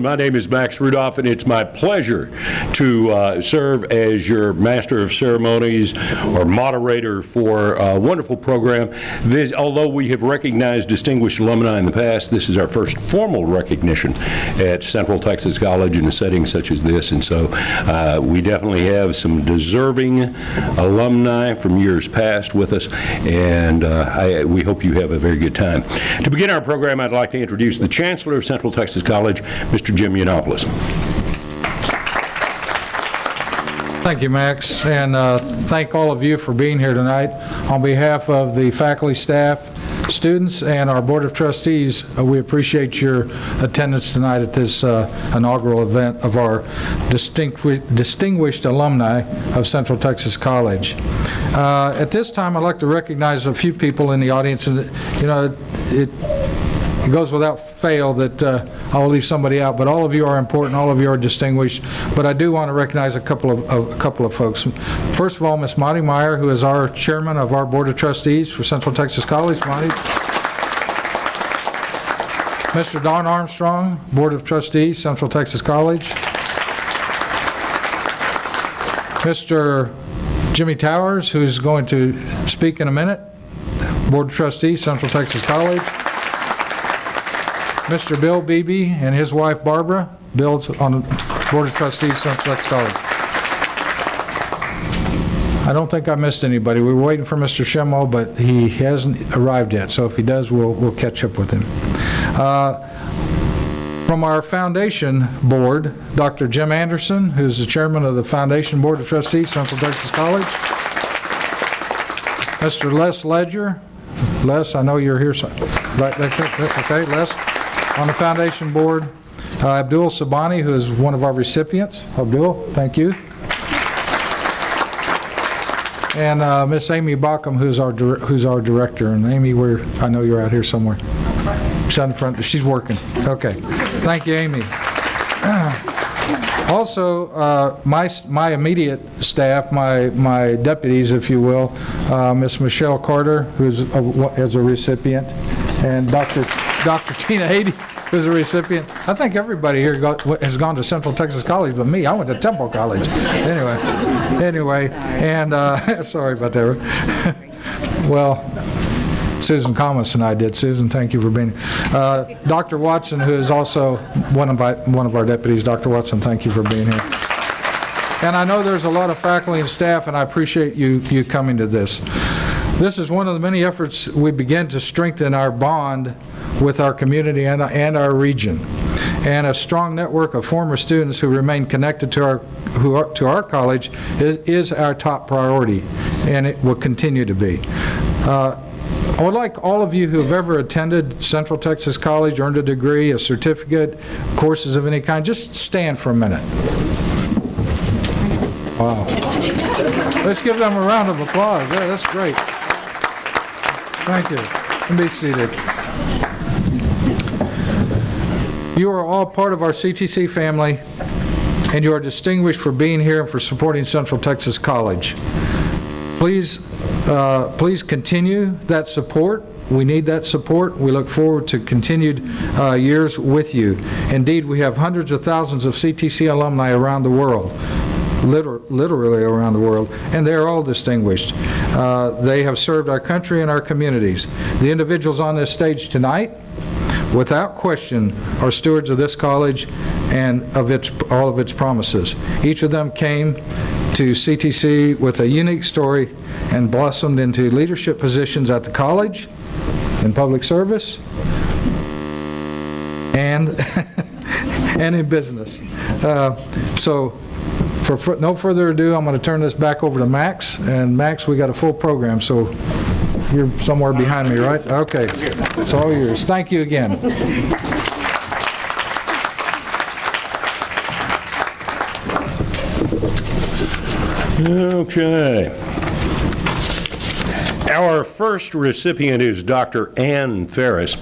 My name is Max Rudolph, and it's my pleasure to serve as your Master of Ceremonies or moderator for a wonderful program. Although we have recognized distinguished alumni in the past, this is our first formal recognition at Central Texas College in a setting such as this, and so we definitely have some deserving alumni from years past with us, and we hope you have a very good time. To begin our program, I'd like to introduce the Chancellor of Central Texas College, Mr. Jim Yiannopoulos. Thank you, Max, and thank all of you for being here tonight. On behalf of the faculty, staff, students, and our Board of Trustees, we appreciate your attendance tonight at this inaugural event of our distinguished alumni of Central Texas College. At this time, I'd like to recognize a few people in the audience, and it goes without fail that I'll leave somebody out, but all of you are important, all of you are distinguished, but I do want to recognize a couple of folks. First of all, Ms. Monty Meyer, who is our chairman of our Board of Trustees for Central Texas College. Monty. Mr. Don Armstrong, Board of Trustees, Central Texas College. Mr. Jimmy Towers, who's going to speak in a minute, Board of Trustees, Central Texas College. Mr. Bill Beebe and his wife Barbara, Bill's on the Board of Trustees, Central Texas College. I don't think I missed anybody. We were waiting for Mr. Schemmel, but he hasn't arrived yet, so if he does, we'll catch up with him. From our foundation board, Dr. Jim Anderson, who's the chairman of the Foundation Board of Trustees, Central Texas College. Mr. Les Ledger. Les, I know you're here. Right, okay, Les. On the foundation board, Abdul Sabani, who is one of our recipients. Abdul, thank you. And Miss Amy Bockham, who's our director. And Amy, I know you're out here somewhere. She's out in front. She's working. Okay. Thank you, Amy. Also, my immediate staff, my deputies, if you will, Miss Michelle Carter, who's a recipient, and Dr. Tina Hady, who's a recipient. I think everybody here has gone to Central Texas College but me. I went to Temple College. Anyway, and sorry about that. Well, Susan Thomas and I did. Susan, thank you for being here. Dr. Watson, who is also one of our deputies. Dr. Watson, thank you for being here. And I know there's a lot of faculty and staff, and I appreciate you coming to this. This is one of the many efforts we begin to strengthen our bond with our community and our region, and a strong network of former students who remain connected to our college is our top priority, and it will continue to be. I would like all of you who have ever attended Central Texas College, earned a degree, a certificate, courses of any kind, just stand for a minute. Wow. Let's give them a round of applause. Yeah, that's great. Thank you. And be seated. You are all part of our CTC family, and you are distinguished for being here and for supporting Central Texas College. Please continue that support. We need that support. We look forward to continued years with you. Indeed, we have hundreds of thousands of CTC alumni around the world, literally around the world, and they are all distinguished. They have served our country and our communities. The individuals on this stage tonight, without question, are stewards of this college and of all of its promises. Each of them came to CTC with a unique story and blossomed into leadership positions at the college, in public service, and in business. So for no further ado, I'm going to turn this back over to Max. And Max, we got a full program, so you're somewhere behind me, right? Okay, it's all yours. Thank you again. Okay. Our first recipient is Dr. Ann Ferris.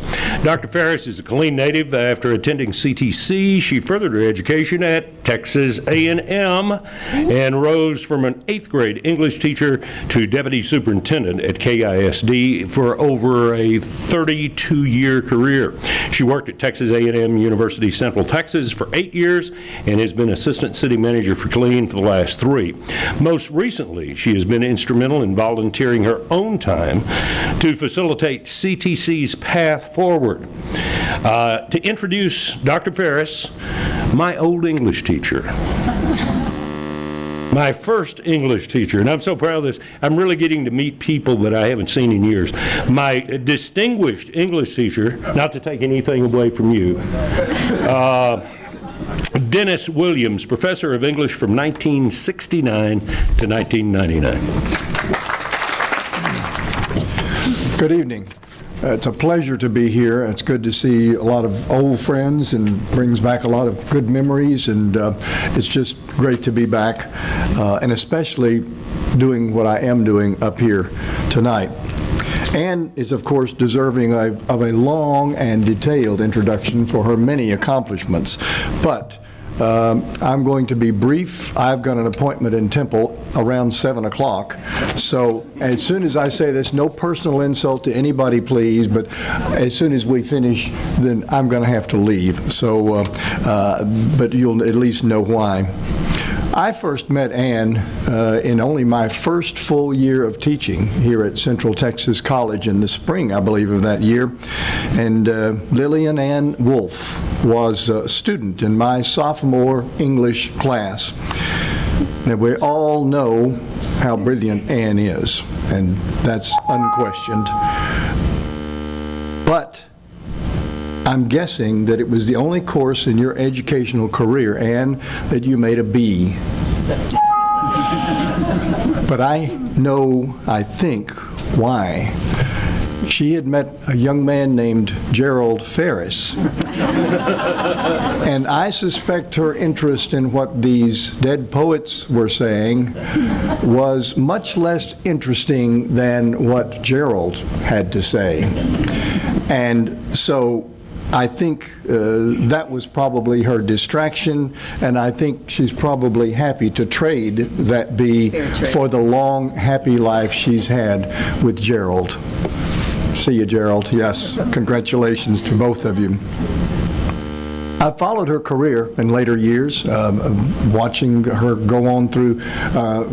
Dr. Ferris is a Killeen native. After attending CTC, she furthered her education at Texas A&M and rose from an 8th grade English teacher to deputy superintendent at KISD for over a 32-year career. She worked at Texas A&M University Central Texas for 8 years and has been assistant city manager for Killeen for the last 3. Most recently, she has been instrumental in volunteering her own time to facilitate CTC's path forward. To introduce Dr. Ferris, my old English teacher. My first English teacher, and I'm so proud of this. I'm really getting to meet people that I haven't seen in years. My distinguished English teacher, not to take anything away from you, Dennis Williams, professor of English from 1969 to 1999. Good evening. It's a pleasure to be here. It's good to see a lot of old friends and brings back a lot of good memories, and it's just great to be back, and especially doing what I am doing up here tonight. Anne is, of course, deserving of a long and detailed introduction for her many accomplishments, but I'm going to be brief. I've got an appointment in Temple around 7 o'clock. So as soon as I say this, no personal insult to anybody, please, but as soon as we finish, then I'm going to have to leave. So, but you'll at least know why. I first met Anne in only my first full year of teaching here at Central Texas College in the spring, I believe, of that year. And Lillian Ann Wolf was a student in my sophomore English class. Now, we all know how brilliant Anne is, and that's unquestioned. But I'm guessing that it was the only course in your educational career, Anne, that you made a B. But I know, I think, why. She had met a young man named Gerald Ferris. And I suspect her interest in what these dead poets were saying was much less interesting than what Gerald had to say. And so I think that was probably her distraction, and I think she's probably happy to trade that B for the long, happy life she's had with Gerald. See you, Gerald. Yes, congratulations to both of you. I followed her career in later years, watching her go on through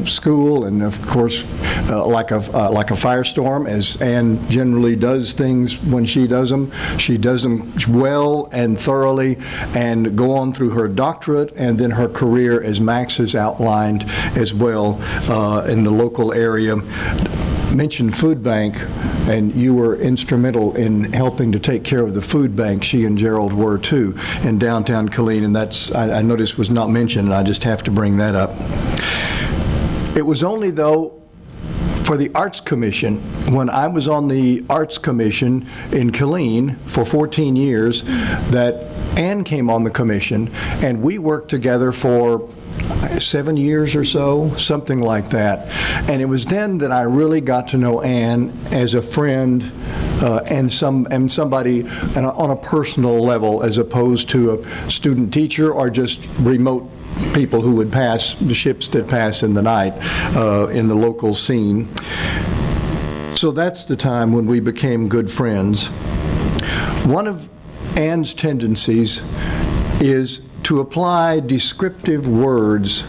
school, and of course, like a firestorm, as Anne generally does things when she does them well and thoroughly, and go on through her doctorate, and then her career, as Max has outlined as well, in the local area. Mentioned food bank, and you were instrumental in helping to take care of the food bank. She and Gerald were too in downtown Killeen, and that's, I noticed, was not mentioned, and I just have to bring that up. It was only, though, for the Arts Commission, when I was on the Arts Commission in Killeen for 14 years, that Anne came on the commission, and we worked together for 7 years or so, something like that. And it was then that I really got to know Anne as a friend and somebody on a personal level, as opposed to a student teacher or just remote people who would pass, the ships that pass in the night in the local scene. So that's the time when we became good friends. One of Anne's tendencies is to apply descriptive words,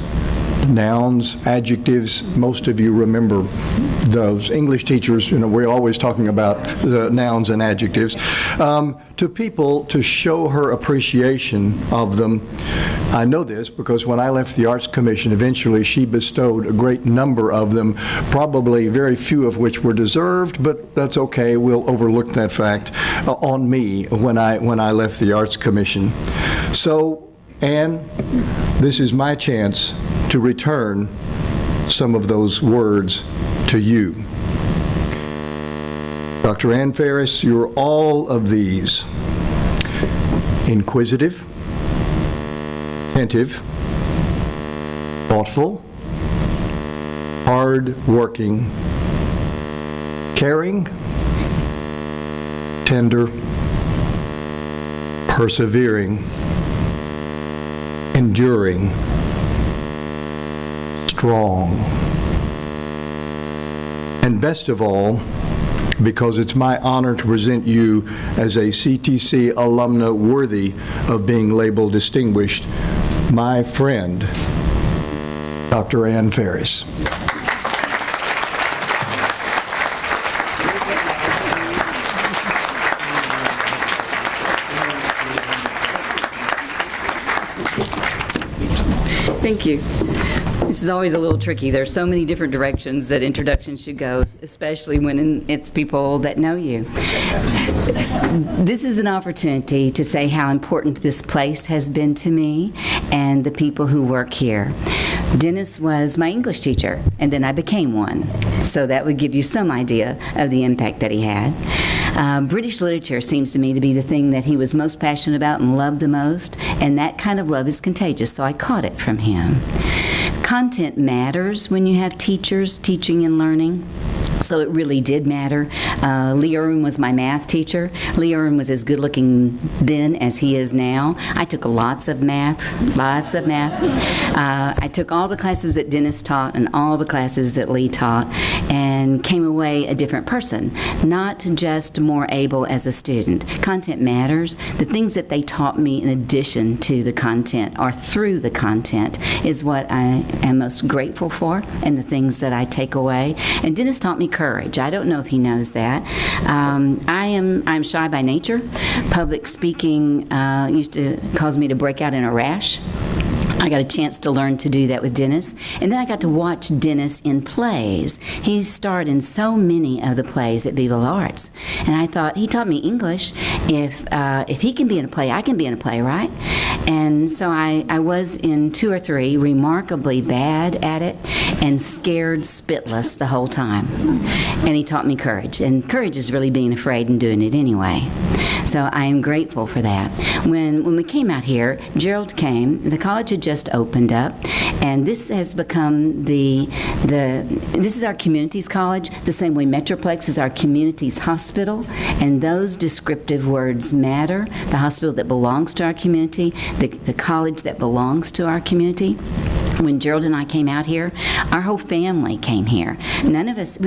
nouns, adjectives. Most of you remember those. English teachers, you know, we're always talking about nouns and adjectives, to people to show her appreciation of them. I know this because when I left the Arts Commission, eventually she bestowed a great number of them, probably very few of which were deserved, but that's okay. We'll overlook that fact on me when I left the Arts Commission. So, Anne, this is my chance to return some of those words to you. Dr. Anne Ferris, you're all of these: inquisitive, attentive, thoughtful, hard-working, caring, tender, persevering, enduring, strong, and best of all, because it's my honor to present you as a CTC alumna worthy of being labeled distinguished, my friend, Dr. Ann Ferris. Thank you. This is always a little tricky. There's so many different directions that introductions should go, especially when it's people that know you. This is an opportunity to say how important this place has been to me and the people who work here. Dennis was my English teacher, and then I became one. So that would give you some idea of the impact that he had. British literature seems to me to be the thing that he was most passionate about and loved the most, and that kind of love is contagious, so I caught it from him. Content matters when you have teachers teaching and learning. So it really did matter. Lee Irwin was my math teacher. Lee Irwin was as good looking then as he is now. I took lots of math. I took all the classes that Dennis taught and all the classes that Lee taught and came away a different person, not just more able as a student. Content matters. The things that they taught me in addition to the content or through the content is what I am most grateful for and the things that I take away. And Dennis taught me courage. I don't know if he knows that. I'm shy by nature. Public speaking used to cause me to break out in a rash. I got a chance to learn to do that with Dennis. And then I got to watch Dennis in plays. He starred in so many of the plays at Viva La Arts. And I thought, he taught me English. If he can be in a play, I can be in a play, right? And so I was in 2 or 3, remarkably bad at it, and scared spitless the whole time. And he taught me courage. And courage is really being afraid and doing it anyway. So I am grateful for that. When we came out here, Gerald came. The college had just opened up, and this has become this is our communities college, the same way Metroplex is our communities hospital, and those descriptive words matter. The hospital that belongs to our community, the college that belongs to our community. When Gerald and I came out here, our whole family came here. None of us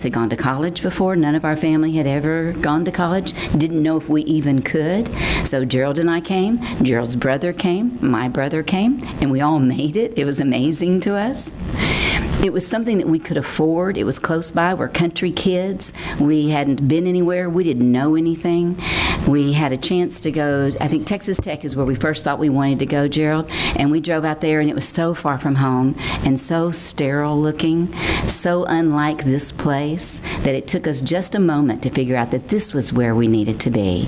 had gone to college before. None of our family had ever gone to college. Didn't know if we even could. So Gerald and I came. Gerald's brother came. My brother came. And we all made it. It was amazing to us. It was something that we could afford. It was close by. We're country kids. We hadn't been anywhere. We didn't know anything. We had a chance to go, I think Texas Tech is where we first thought we wanted to go, Gerald, and we drove out there, and it was so far from home and so sterile looking, so unlike this place, that it took us just a moment to figure out that this was where we needed to be.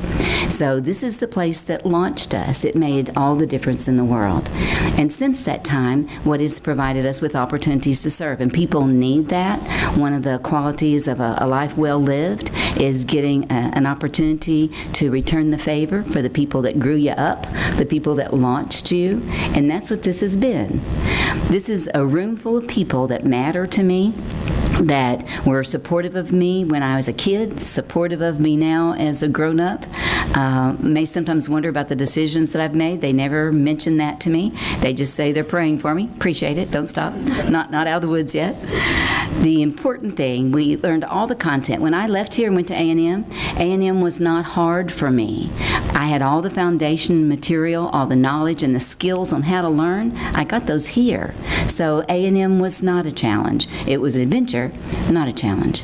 So this is the place that launched us. It made all the difference in the world. And since that time, what it's provided us with opportunities to serve, and people need that. One of the qualities of a life well lived is getting an opportunity to return the favor for the people that grew you up, the people that launched you, and that's what this has been. This is a room full of people that matter to me, that were supportive of me when I was a kid, supportive of me now as a grown-up. May sometimes wonder about the decisions that I've made. They never mention that to me. They just say they're praying for me. Appreciate it. Don't stop. Not out of the woods yet. The important thing, we learned all the content. When I left here and went to A&M was not hard for me. I had all the foundation material, all the knowledge and the skills on how to learn. I got those here. So A&M was not a challenge. It was an adventure, not a challenge.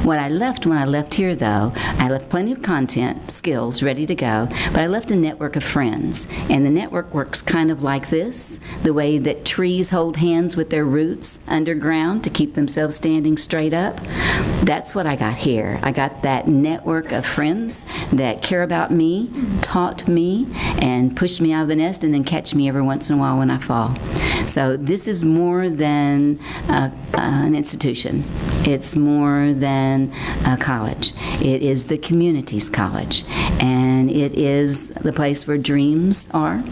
What I left when I left here, though, I left plenty of content, skills, ready to go, but I left a network of friends. And the network works kind of like this, the way that trees hold hands with their roots underground to keep themselves standing straight up. That's what I got here. I got that network of friends that care about me, taught me, and pushed me out of the nest, and then catch me every once in a while when I fall. So this is more than an institution. It's more than a college. It is the community's college, and it is the place where dreams are,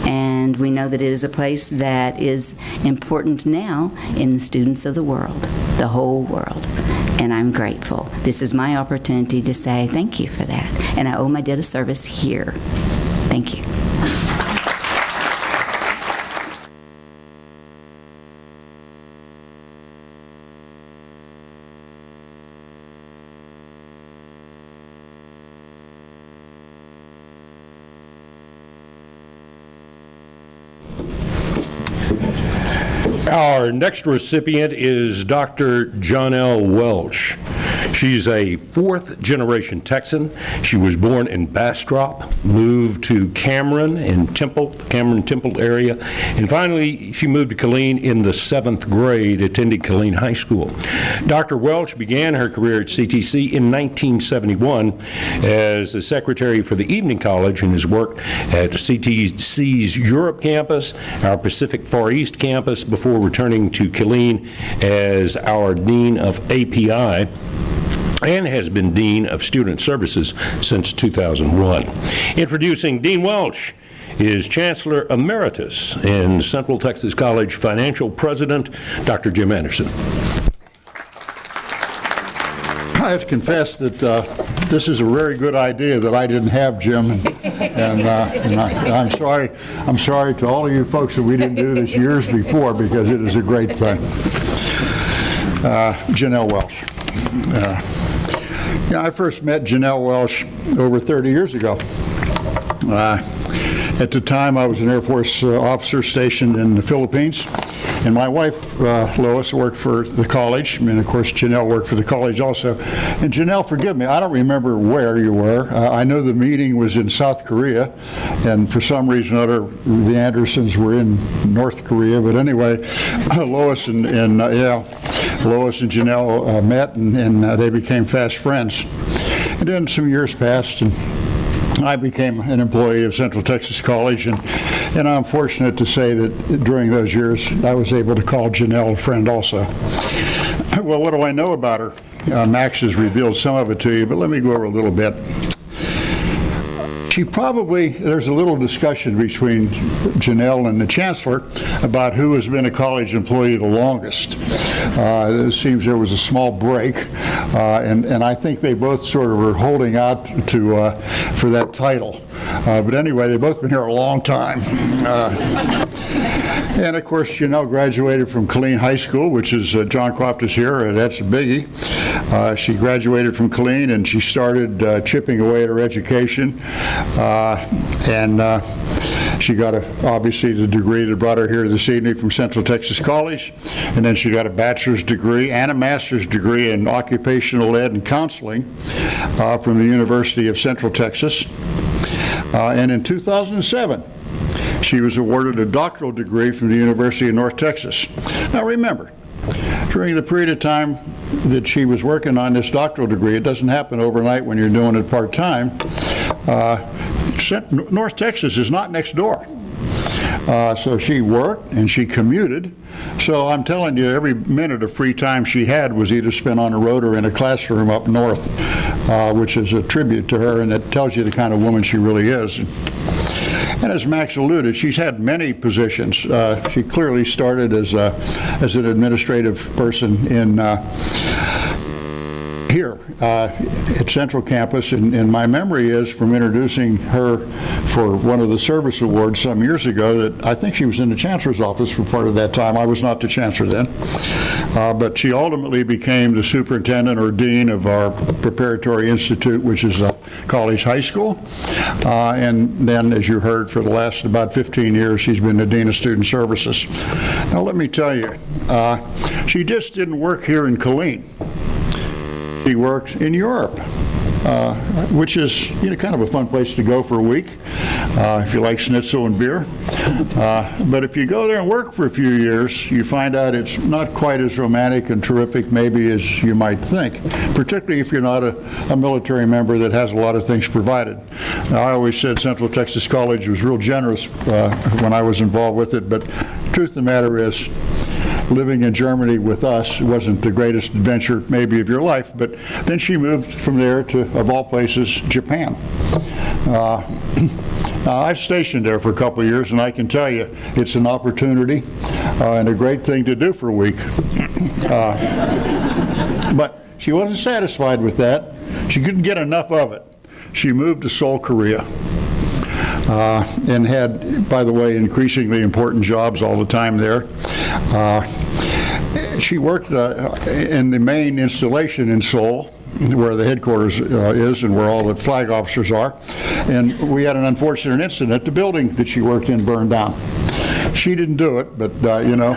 and we know that it is a place that is important now in the students of the world, the whole world, and I'm grateful. This is my opportunity to say thank you for that, and I owe my debt of service here. Thank you. Our next recipient is Dr. Jonelle Welch. She's a fourth-generation Texan. She was born in Bastrop, moved to Cameron Temple area, and finally she moved to Killeen in the 7th grade, attending Killeen High School. Dr. Welch began her career at CTC in 1971 as the secretary for the Evening College and has worked at CTC's Europe campus, our Pacific Far East campus, before returning to Killeen as our Dean of API, and has been Dean of Student Services since 2001. Introducing Dean Welch is Chancellor Emeritus and Central Texas College Financial President, Dr. Jim Anderson. I have to confess that this is a very good idea that I didn't have, Jim, and I'm sorry to all of you folks that we didn't do this years before, because it is a great thing. Jonelle Welch. I first met Jonelle Welch over 30 years ago. At the time, I was an Air Force officer stationed in the Philippines, and my wife, Lois, worked for the college, and of course, Jonelle worked for the college also. And Jonelle, forgive me, I don't remember where you were. I know the meeting was in South Korea, and for some reason or other, the Andersons were in North Korea. But anyway, Lois and Jonelle met, and they became fast friends. And then some years passed, and I became an employee of Central Texas College, and I'm fortunate to say that during those years I was able to call Jonelle a friend also. Well, what do I know about her? Max has revealed some of it to you, but let me go over a little bit. There's a little discussion between Jonelle and the Chancellor about who has been a college employee the longest. It seems there was a small break, and I think they both sort of were holding out for that title. But anyway, they've both been here a long time. And of course, Jonelle graduated from Killeen High School, which is, John Croft is here, that's a biggie. She graduated from Killeen, and she started chipping away at her education. She got, obviously, the degree that brought her here this evening from Central Texas College, and then she got a bachelor's degree and a master's degree in occupational ed and counseling from the University of Central Texas. And in 2007, she was awarded a doctoral degree from the University of North Texas. Now remember, during the period of time that she was working on this doctoral degree, it doesn't happen overnight when you're doing it part-time, North Texas is not next door. So she worked and she commuted. So I'm telling you, every minute of free time she had was either spent on the road or in a classroom up north, which is a tribute to her, and it tells you the kind of woman she really is. And as Max alluded, she's had many positions. She clearly started as an administrative person in here at Central Campus, and my memory is from introducing her for one of the service awards some years ago that I think she was in the Chancellor's office for part of that time. I was not the Chancellor then. But she ultimately became the superintendent or dean of our preparatory institute, which is a college high school. And then, as you heard, for the last about 15 years, she's been the dean of student services. Now, let me tell you, she just didn't work here in Killeen. She worked in Europe, which is kind of a fun place to go for a week if you like schnitzel and beer. But if you go there and work for a few years, you find out it's not quite as romantic and terrific maybe as you might think, particularly if you're not a military member that has a lot of things provided. Now, I always said Central Texas College was real generous when I was involved with it, but the truth of the matter is, living in Germany with us wasn't the greatest adventure maybe of your life, but then she moved from there to, of all places, Japan. I've stationed there for a couple of years, and I can tell you it's an opportunity and a great thing to do for a week. But she wasn't satisfied with that. She couldn't get enough of it. She moved to Seoul, Korea. and had, by the way, increasingly important jobs all the time there. She worked in the main installation in Seoul, where the headquarters is and where all the flag officers are. And we had an unfortunate incident. The building that she worked in burned down. She didn't do it, but, you know.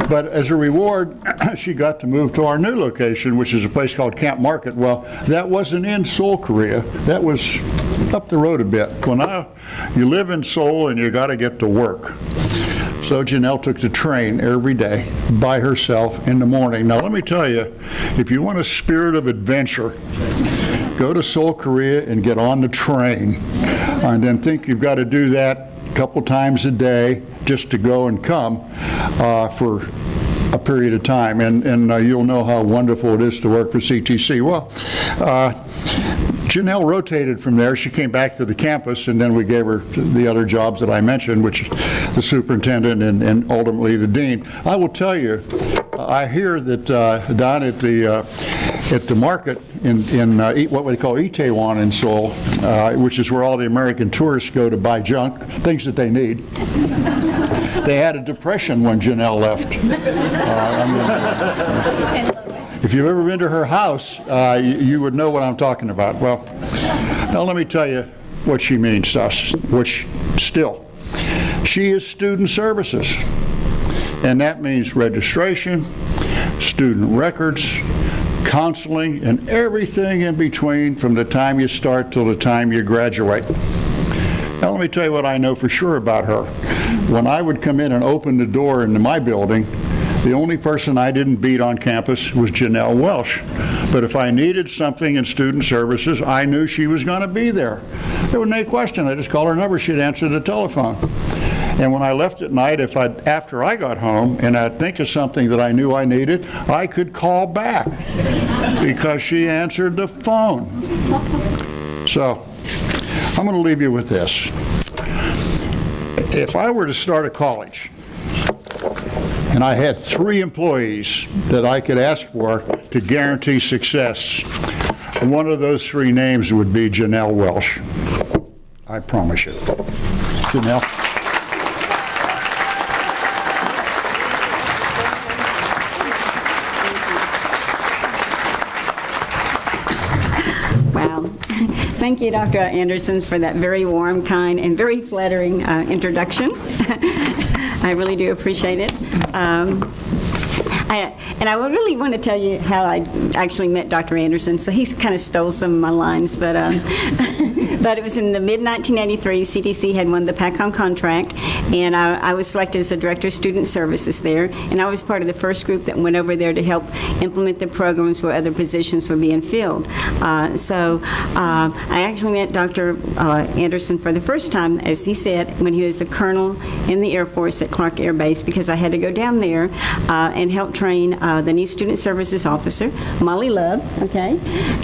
But as a reward, she got to move to our new location, which is a place called Camp Market. Well, that wasn't in Seoul, Korea. That was up the road a bit. Well, now you live in Seoul and you got to get to work. So Janelle took the train every day by herself in the morning. Now let me tell you, if you want a spirit of adventure, go to Seoul, Korea and get on the train. And then think you've got to do that a couple times a day just to go and come for a period of time. And you'll know how wonderful it is to work for CTC. Well, Janelle rotated from there. She came back to the campus, and then we gave her the other jobs that I mentioned, which the superintendent and ultimately the dean. I will tell you, I hear that down at the market in what we call Itaewon in Seoul, which is where all the American tourists go to buy junk, things that they need. They had a depression when Janelle left. If you've ever been to her house, you would know what I'm talking about. Well, now let me tell you what she means to us, still. She is student services, and that means registration, student records, counseling, and everything in between from the time you start till the time you graduate. Now let me tell you what I know for sure about her. When I would come in and open the door into my building, the only person I didn't beat on campus was Janelle Welsh. But if I needed something in student services, I knew she was going to be there. There was no question. I just called her number. She'd answer the telephone. And when I left at night, after I got home and I'd think of something that I knew I needed, I could call back because she answered the phone. So I'm going to leave you with this. If I were to start a college and I had 3 employees that I could ask for to guarantee success, one of those 3 names would be Janelle Welsh. I promise you. Janelle. Wow. Thank you, Dr. Anderson, for that very warm, kind, and very flattering introduction. I really do appreciate it. And I would really want to tell you how I actually met Dr. Anderson. So he kind of stole some of my lines, but it was in the mid-1983. CTC had won the PACOM contract, and I was selected as the Director of Student Services there. And I was part of the first group that went over there to help implement the programs where other positions were being filled. So I actually met Dr. Anderson for the first time, as he said, when he was a colonel in the Air Force at Clark Air Base, because I had to go down there and help train the new student services officer, Molly Love, okay,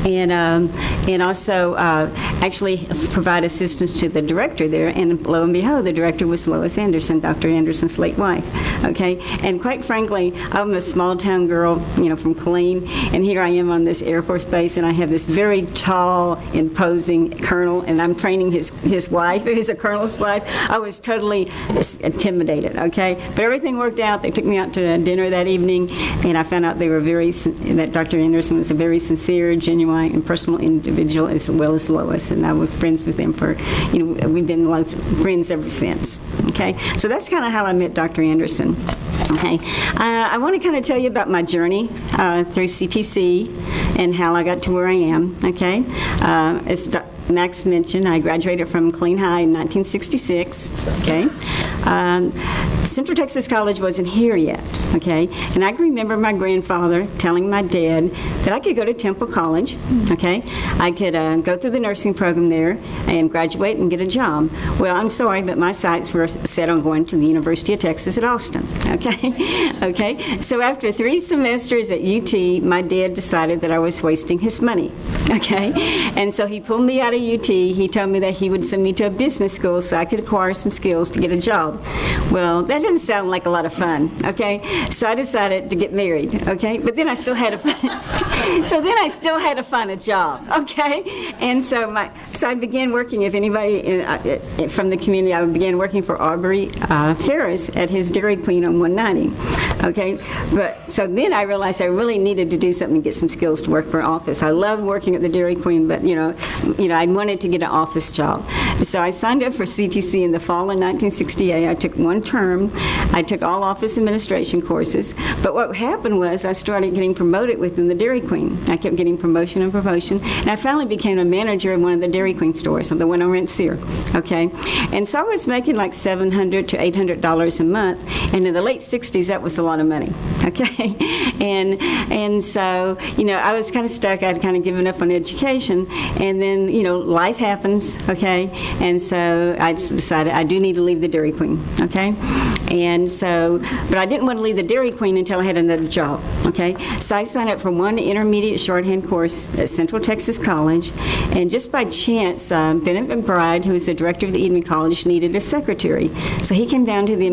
and also actually provide assistance to the director there. And lo and behold, the director was Lois Anderson, Dr. Anderson's late wife, okay. And quite frankly, I'm a small town girl, you know, from Killeen, and here I am on this Air Force base, and I have this very tall, imposing colonel, and I'm training his wife, who's a colonel's wife. I was totally intimidated, okay. But everything worked out. They took me out to dinner that evening, and I found out that Dr. Anderson was a very sincere, genuine, and personal individual, as well as Lois, and I was friends with them for, you know, we've been friends ever since, okay? So that's kind of how I met Dr. Anderson, okay? I want to kind of tell you about my journey through CTC and how I got to where I am, okay? As Max mentioned, I graduated from Killeen High in 1966, okay? Central Texas College wasn't here yet, okay? And I can remember my grandfather telling my dad that I could go to Temple College, okay? I could go through the nursing program there and graduate and get a job. Well, I'm sorry, but my sights were set on going to the University of Texas at Austin, okay? Okay, so after 3 semesters at UT, my dad decided that I was wasting his money, okay? And so he pulled me out of UT. He told me that he would send me to a business school so I could acquire some skills to get a job. Well, that didn't sound like a lot of fun, okay? So I decided to get married, okay? But then I still had a So then I still had to find a job, okay? And so I began working, if anybody from the community, I began working for Aubrey Ferris at his Dairy Queen on 190, okay? But so then I realized I really needed to do something to get some skills to work for an office. I loved working at the Dairy Queen, but I wanted to get an office job. So I signed up for CTC in the fall of 1968. I took one term. I took all office administration courses. But what happened was I started getting promoted within the Dairy Queen. I kept getting promotion and promotion. And I finally became a manager in one of the Dairy Queen stores, the one on Rensselaer, okay? And so I was making like $700 to $800 a month. And in the late 60s, that was a lot of money, okay? And so, I was kind of stuck. I'd kind of given up on education. And then, life happens, okay? And so I decided I do need to leave the Dairy Queen, okay? And so, but I didn't want to leave the Dairy Queen until I had another job, okay? So I signed up for one intermediate shorthand course at Central Texas College, and just by chance, Bennett McBride, who was the director of the Edenman College, needed a secretary. So he came down to the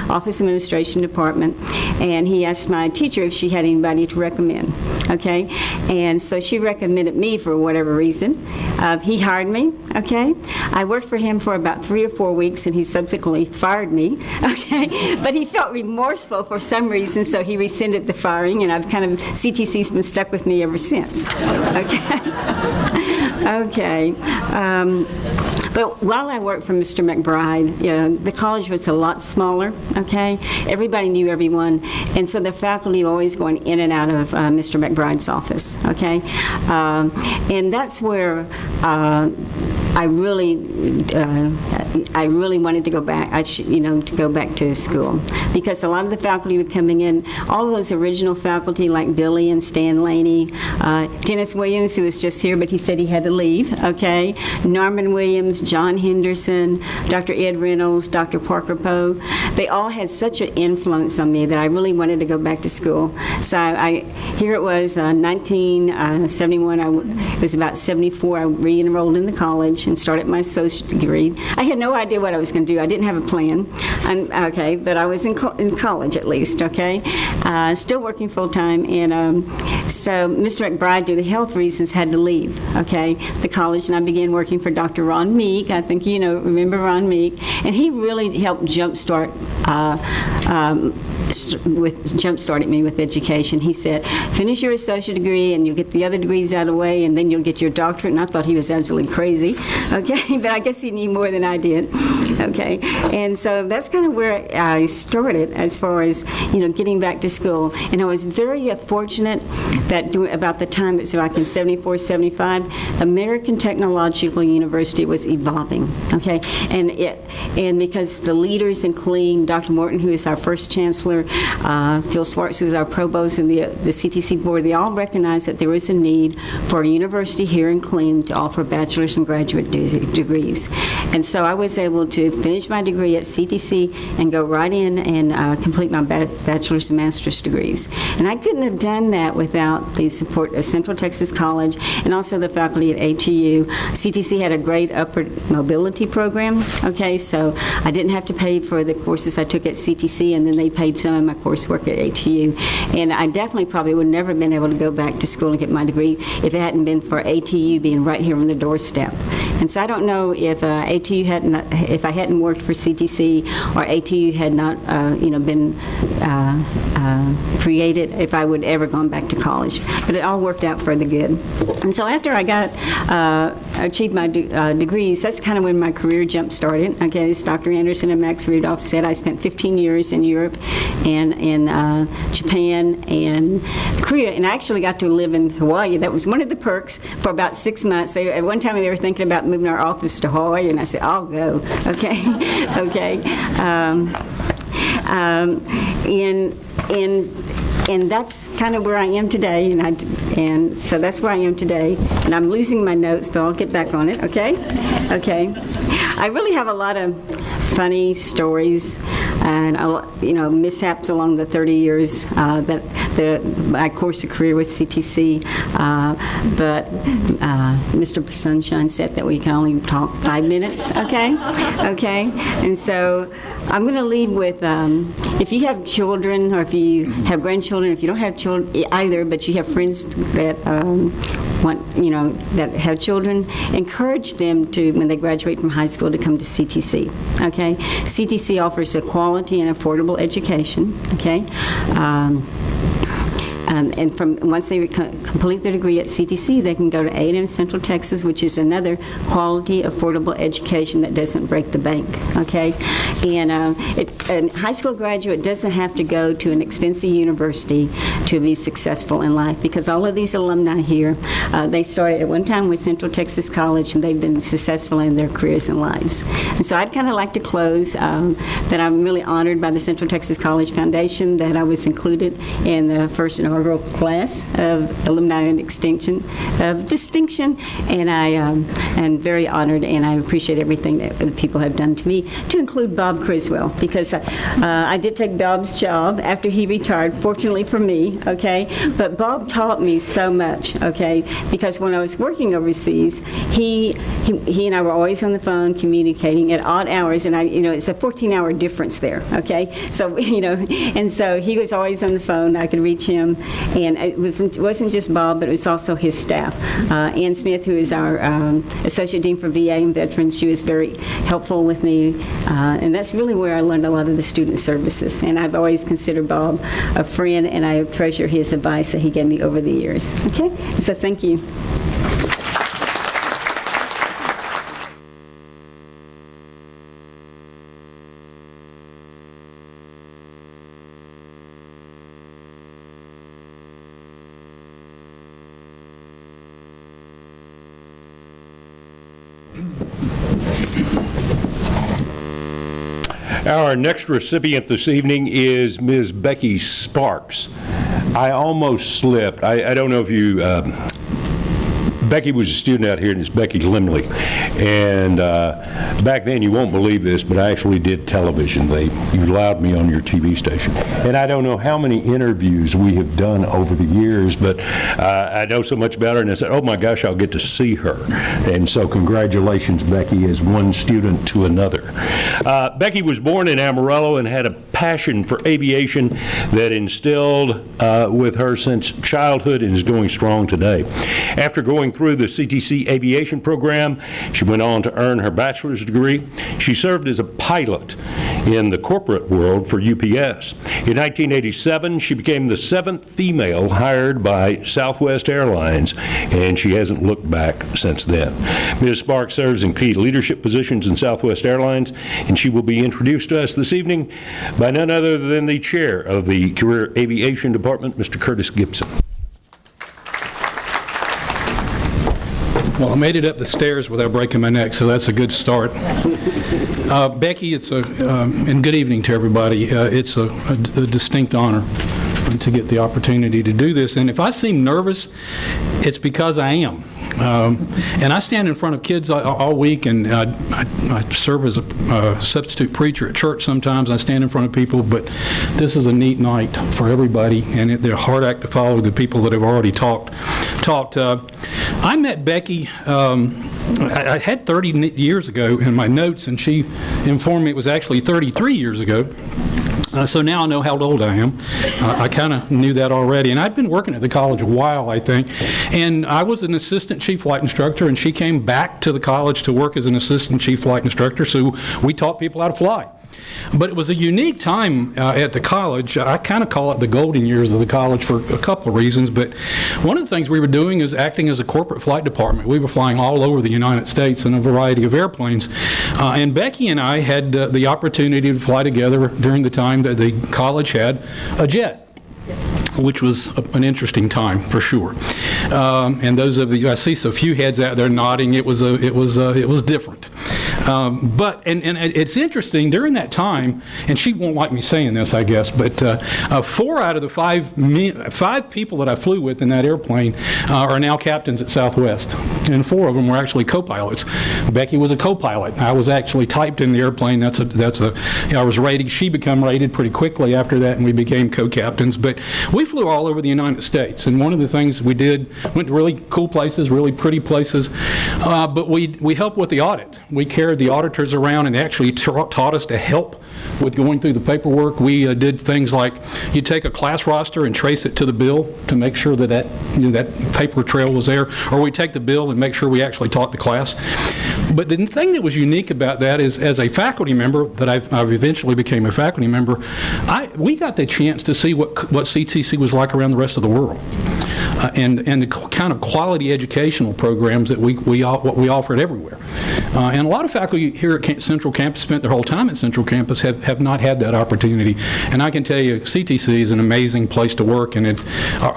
office administration department, and he asked my teacher if she had anybody to recommend, okay? And so she recommended me for whatever reason. He hired me, okay? I worked for him for about 3 or 4 weeks, and he subsequently fired me, okay? But he felt remorseful for some reason, so he rescinded the firing, and CTC's been stuck with me ever since, okay? Okay. But while I worked for Mr. McBride, the college was a lot smaller, okay? Everybody knew everyone, and so the faculty were always going in and out of Mr. McBride's office, okay? And that's where I really wanted to go back, to go back to school, because a lot of the faculty were coming in, all of those original faculty like Billy and Stan Laney, Dennis Williams, who was just here, but he said he had to leave, okay? Norman Williams, John Henderson, Dr. Ed Reynolds, Dr. Parker Poe, they all had such an influence on me that I really wanted to go back to school. So here it was, 1971, it was about 74, I re-enrolled in the college and started my associate degree. I had no idea what I was going to do. I didn't have a plan, okay, but I was in college at least, okay, still working full-time, and so Mr. McBride, due to health reasons, had to leave, okay, the college, and I began working for Dr. Ron Meek. I think remember Ron Meek, and he really helped jumpstart jump-started me with education. He said, finish your associate degree and you'll get the other degrees out of the way and then you'll get your doctorate. And I thought he was absolutely crazy, okay? But I guess he knew more than I did, okay? And so that's kind of where I started as far as, getting back to school. And I was very fortunate that about the time, so like in 74, 75, American Technological University was evolving, okay? And because the leaders, including Dr. Morton, who is our first chancellor, Phil Swartz, who was our provost, and the CTC board, they all recognized that there was a need for a university here in Killeen to offer bachelor's and graduate degrees. And so I was able to finish my degree at CTC and go right in and complete my bachelor's and master's degrees. And I couldn't have done that without the support of Central Texas College and also the faculty at ATU. CTC had a great upward mobility program, okay, so I didn't have to pay for the courses I took at CTC, and then they paid some of my coursework at ATU. And I definitely probably would never have been able to go back to school and get my degree if it hadn't been for ATU being right here on the doorstep. And so I don't know if ATU hadn't, if I hadn't worked for CTC or ATU had not, been created, if I would ever gone back to college. But it all worked out for the good. And so after I achieved my degrees, that's kind of when my career jump started. Okay, as Dr. Anderson and Max Rudolph said, I spent 15 years in Europe and in Japan and Korea, and I actually got to live in Hawaii. That was one of the perks for about 6 months. At one time they were thinking about moving our office to Hawaii, and I said, I'll go, okay, okay. And that's kind of where I am today, and so that's where I am today. And I'm losing my notes, but I'll get back on it, okay? Okay. I really have a lot of funny stories and mishaps along the 30 years that my course of career with CTC, but Mr. Sunshine said that we can only talk 5 minutes, okay? Okay, and so I'm going to leave with, if you have children or if you have grandchildren, if you don't have children either, but you have friends that that have children, encourage them to, when they graduate from high school, to come to CTC, okay? CTC offers a quality and affordable education, okay? And once they complete their degree at CTC, they can go to A&M Central Texas, which is another quality, affordable education that doesn't break the bank, okay? And a high school graduate doesn't have to go to an expensive university to be successful in life, because all of these alumni here, they started at one time with Central Texas College, and they've been successful in their careers and lives. And so I'd kind of like to close that I'm really honored by the Central Texas College Foundation that I was included in the first inaugural class of Alumni of Distinction, and I am very honored, and I appreciate everything that the people have done to me, to include Bob Criswell, because I did take Bob's job after he retired, fortunately for me, okay, but Bob taught me so much, okay, because when I was working overseas, he and I were always on the phone communicating at odd hours, and it's a 14-hour difference there, okay, so, and so he was always on the phone. I could reach him. And it wasn't just Bob, but it was also his staff. Ann Smith, who is our Associate Dean for VA and Veterans, she was very helpful with me. And that's really where I learned a lot of the student services. And I've always considered Bob a friend, and I treasure his advice that he gave me over the years. Okay? So thank you. Our next recipient this evening is Ms. Becky Sparks. I almost slipped. I don't know if you... Becky was a student out here, and it's Becky Limley. And back then, you won't believe this, but I actually did television. You allowed me on your TV station. And I don't know how many interviews we have done over the years, but I know so much about her, and I said, oh my gosh, I'll get to see her. And so congratulations, Becky, as one student to another. Becky was born in Amarillo and had a passion for aviation that instilled with her since childhood and is going strong today. After going through the CTC aviation program, she went on to earn her bachelor's degree. She served as a pilot in the corporate world for UPS. In 1987, she became the 7th female hired by Southwest Airlines, and she hasn't looked back since then. Ms. Sparks serves in key leadership positions in Southwest Airlines, and she will be introduced to us this evening by none other than the chair of the Career Aviation Department, Mr. Curtis Gibson. Well, I made it up the stairs without breaking my neck, so that's a good start. Becky, and good evening to everybody. It's a distinct honor to get the opportunity to do this. And if I seem nervous, it's because I am. And I stand in front of kids all week, and I serve as a substitute preacher at church sometimes. I stand in front of people, but this is a neat night for everybody, and they're a hard act to follow, the people that have already talked. I met Becky, I had 30 years ago in my notes, and she informed me it was actually 33 years ago. So now I know how old I am. I kind of knew that already. And I'd been working at the college a while, I think. And I was an assistant chief flight instructor, and she came back to the college to work as an assistant chief flight instructor. So we taught people how to fly. But it was a unique time at the college. I kind of call it the golden years of the college for a couple of reasons. But one of the things we were doing is acting as a corporate flight department. We were flying all over the United States in a variety of airplanes. And Becky and I had the opportunity to fly together during the time that the college had a jet. Which was an interesting time for sure. And those of you, I see so few heads out there nodding. It was different. But it's interesting, during that time, and she won't like me saying this, I guess, but 4 out of the 5 people that I flew with in that airplane are now captains at Southwest, and 4 of them were actually co-pilots. Becky was a co-pilot. I was actually typed in the airplane. I was rated. She became rated pretty quickly after that, and we became co-captains. But we flew all over the United States, and one of the things we did, went to really cool places, really pretty places, but we helped with the audit. We carried the auditors around, and they actually taught us to help with going through the paperwork. We did things like you take a class roster and trace it to the bill to make sure that that paper trail was there, or we take the bill and make sure we actually taught the class. But the thing that was unique about that is, as a faculty member, that I've eventually became a faculty member, we got the chance to see what CTC was like around the rest of the world. And the kind of quality educational programs that we offered everywhere. And a lot of faculty here at Central Campus spent their whole time at Central Campus have not had that opportunity. And I can tell you, CTC is an amazing place to work, and it's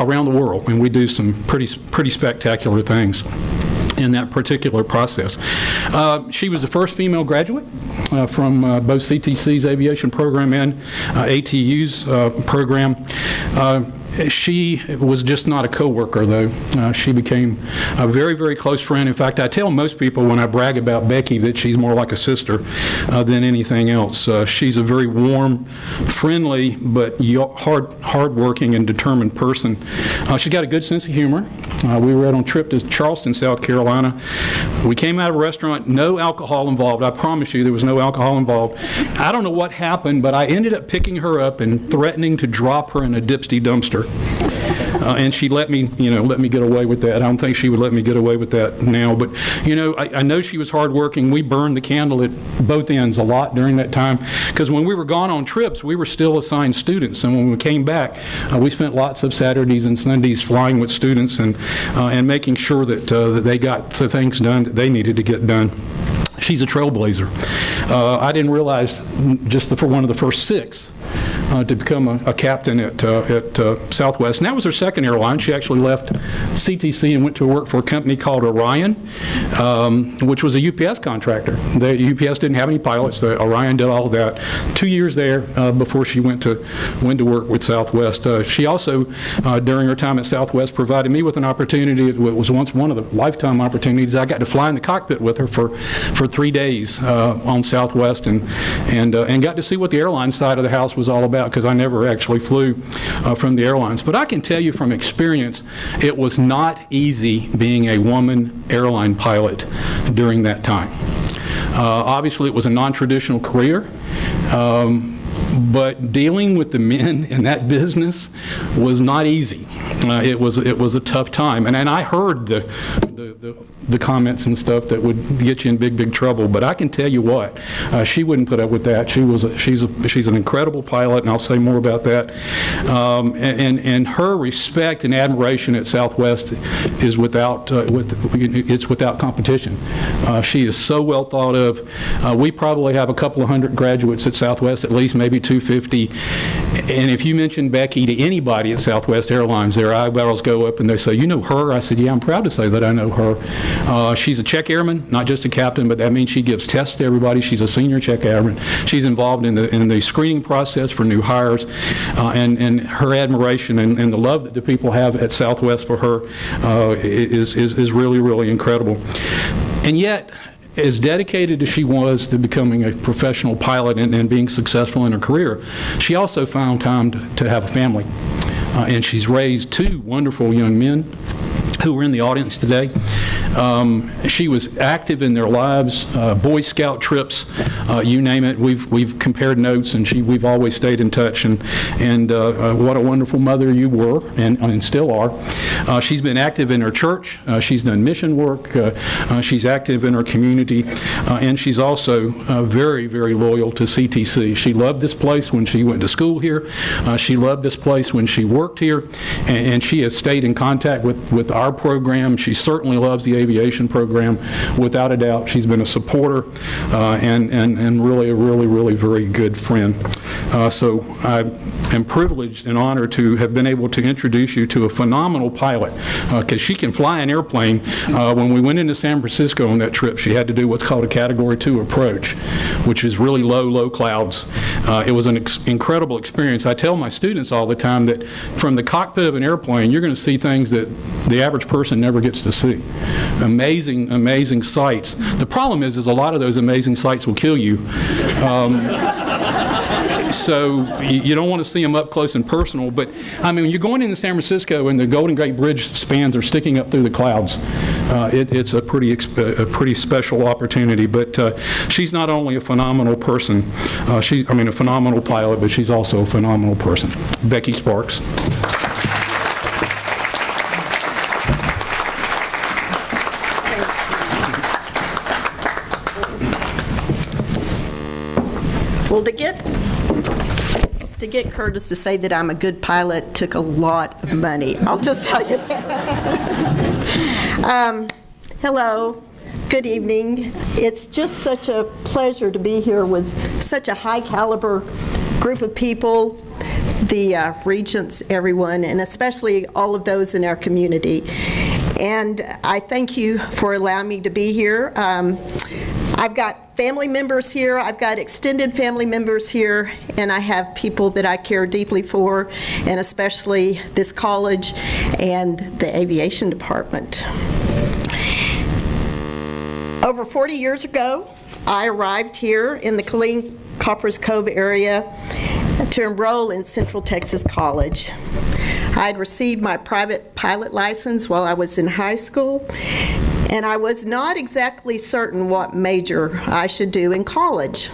around the world, and we do some pretty spectacular things in that particular process. She was the first female graduate from both CTC's aviation program and ATU's program. She was just not a co-worker, though. She became a very, very close friend. In fact, I tell most people when I brag about Becky that she's more like a sister than anything else. She's a very warm, friendly, but hard-working and determined person. She's got a good sense of humor. We were out on a trip to Charleston, South Carolina. We came out of a restaurant, no alcohol involved. I promise you there was no alcohol involved. I don't know what happened, but I ended up picking her up and threatening to drop her in a dipsty dumpster. And she let me get away with that. I don't think she would let me get away with that now. But, I know she was hardworking. We burned the candle at both ends a lot during that time, because when we were gone on trips, we were still assigned students. And when we came back, we spent lots of Saturdays and Sundays flying with students and making sure that they got the things done that they needed to get done. She's a trailblazer. I didn't realize just for one of the first 6 to become a captain at Southwest. And that was her second airline. She actually left CTC and went to work for a company called Orion, which was a UPS contractor. The UPS didn't have any pilots. Orion did all of that. 2 years there before she went to work with Southwest. She also, during her time at Southwest, provided me with an opportunity. It was once one of the lifetime opportunities. I got to fly in the cockpit with her for 3 days on Southwest and got to see what the airline side of the house was all about, because I never actually flew from the airlines. But I can tell you from experience, it was not easy being a woman airline pilot during that time. Obviously, it was a non-traditional career, but dealing with the men in that business was not easy. It was a tough time, and I heard the comments and stuff that would get you in big trouble. But I can tell you what, she wouldn't put up with that. She's an incredible pilot, and I'll say more about that. And her respect and admiration at Southwest is without competition. She is so well thought of. We probably have a couple of hundred graduates at Southwest, at least maybe 250. And if you mention Becky to anybody at Southwest Airlines, their eyebrows go up and they say, "You know her?" I said, "Yeah, I'm proud to say that I know her." She's a check airman, not just a captain, but that means she gives tests to everybody. She's a senior check airman. She's involved in the screening process for new hires, and her admiration and the love that the people have at Southwest for her is really, really incredible. And yet, as dedicated as she was to becoming a professional pilot and being successful in her career, she also found time to have a family. And she's raised 2 wonderful young men who are in the audience today. She was active in their lives, Boy Scout trips, you name it. We've compared notes, and we've always stayed in touch. And what a wonderful mother you were, and still are. She's been active in her church. She's done mission work. She's active in her community, and she's also very, very loyal to CTC. She loved this place when she went to school here. She loved this place when she worked here, and she has stayed in contact with our program. She certainly loves the aviation program. Without a doubt, she's been a supporter and really a really very good friend. So I am privileged and honored to have been able to introduce you to a phenomenal pilot, because she can fly an airplane. When we went into San Francisco on that trip, she had to do what's called a Category 2 approach, which is really low clouds. It was an incredible experience. I tell my students all the time that from the cockpit of an airplane, you're going to see things that the average person never gets to see. Amazing sights. The problem is a lot of those amazing sights will kill you. So you don't want to see them up close and personal, but I mean, when you're going into San Francisco and the Golden Gate Bridge spans are sticking up through the clouds, it's a pretty special opportunity. But she's not only a phenomenal person, a phenomenal pilot, but she's also a phenomenal person. Becky Sparks. Well, to get Curtis to say that I'm a good pilot took a lot of money. I'll just tell you that. Hello, good evening. It's just such a pleasure to be here with such a high caliber group of people, the regents, everyone, and especially all of those in our community. And I thank you for allowing me to be here. I've got family members here, I've got extended family members here, and I have people that I care deeply for, and especially this college and the aviation department. Over 40 years ago, I arrived here in the Killeen-Coppers Cove area to enroll in Central Texas College. I had received my private pilot license while I was in high school, and I was not exactly certain what major I should do in college.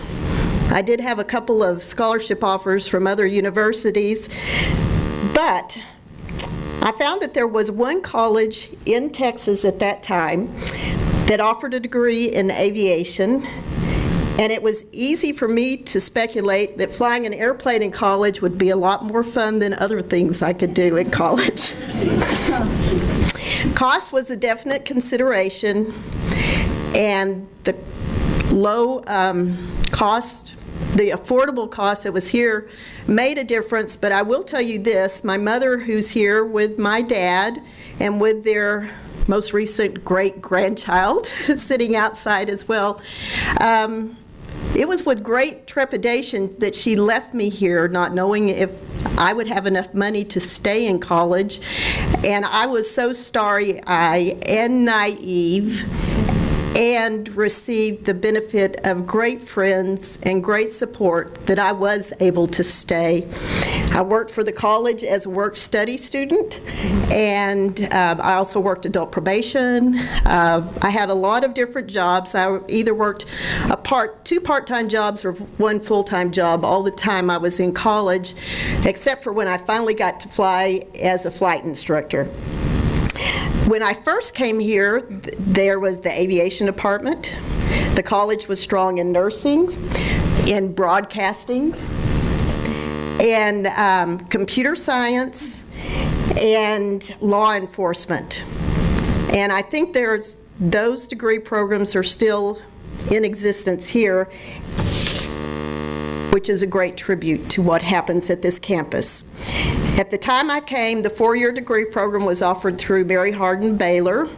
I did have a couple of scholarship offers from other universities, but I found that there was one college in Texas at that time that offered a degree in aviation, and it was easy for me to speculate that flying an airplane in college would be a lot more fun than other things I could do in college. Cost was a definite consideration, and the low cost, the affordable cost that was here made a difference. But I will tell you this, my mother, who's here with my dad and with their most recent great-grandchild sitting outside as well, it was with great trepidation that she left me here, not knowing if I would have enough money to stay in college. And I was so starry-eyed and naive, and received the benefit of great friends and great support that I was able to stay. I worked for the college as a work-study student, and I also worked adult probation. I had a lot of different jobs. I either worked two part-time jobs or one full-time job all the time I was in college, except for when I finally got to fly as a flight instructor. When I first came here, there was the aviation department. The college was strong in nursing, in broadcasting, and computer science, and law enforcement. And I think those degree programs are still in existence here, which is a great tribute to what happens at this campus. At the time I came, the four-year degree program was offered through Mary Hardin Baylor,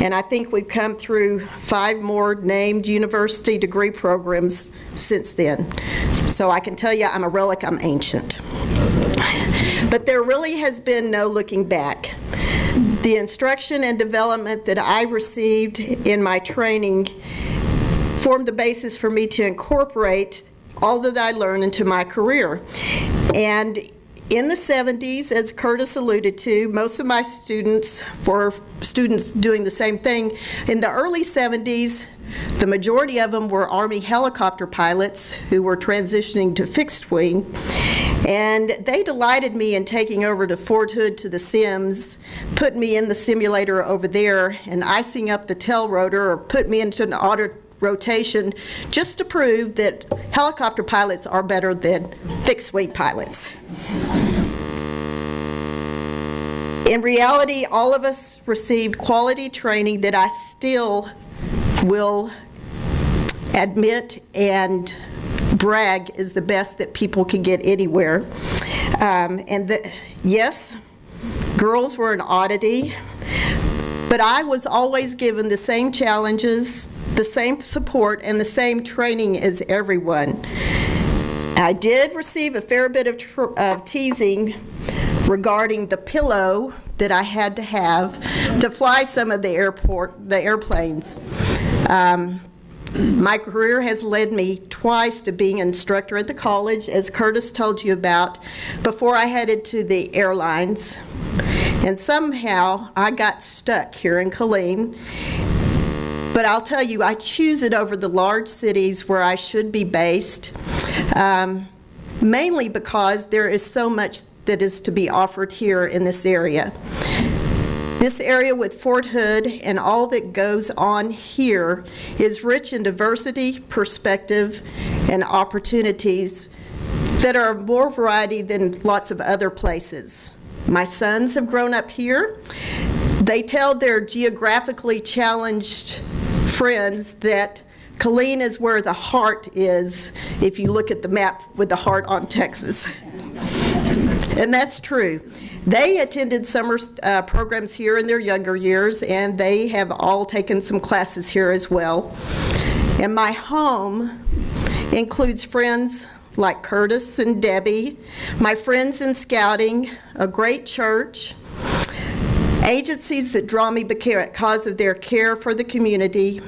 and I think we've come through 5 more named university degree programs since then. So I can tell you I'm a relic, I'm ancient. But there really has been no looking back. The instruction and development that I received in my training formed the basis for me to incorporate all that I learned into my career. And in the 70s, as Curtis alluded to, most of my students were students doing the same thing. In the early 70s, the majority of them were Army helicopter pilots who were transitioning to fixed wing. And they delighted me in taking over to Fort Hood to the sims, put me in the simulator over there, and icing up the tail rotor, or put me into an auto rotation, just to prove that helicopter pilots are better than fixed wing pilots. In reality, all of us received quality training that I still will admit and brag is the best that people can get anywhere. Yes, girls were an oddity, but I was always given the same challenges, the same support, and the same training as everyone. I did receive a fair bit of teasing regarding the pillow that I had to have to fly some of the airplanes. My career has led me twice to being an instructor at the college, as Curtis told you about, before I headed to the airlines. And somehow I got stuck here in Killeen. But I'll tell you, I choose it over the large cities where I should be based, mainly because there is so much that is to be offered here in this area. This area with Fort Hood and all that goes on here is rich in diversity, perspective, and opportunities that are of more variety than lots of other places. My sons have grown up here. They tell their geographically challenged friends that Killeen is where the heart is, if you look at the map with the heart on Texas. And that's true. They attended summer programs here in their younger years, and they have all taken some classes here as well. And my home includes friends like Curtis and Debbie, my friends in scouting, a great church, agencies that draw me because of their care for the community,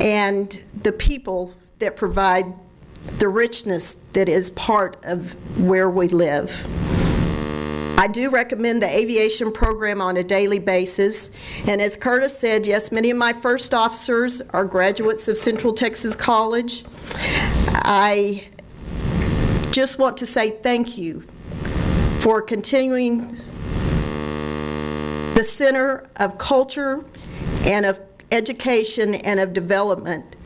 and the people that provide the richness that is part of where we live. I do recommend the aviation program on a daily basis, and as Curtis said, yes, many of my first officers are graduates of Central Texas College. I just want to say thank you for continuing the center of culture and of education and of development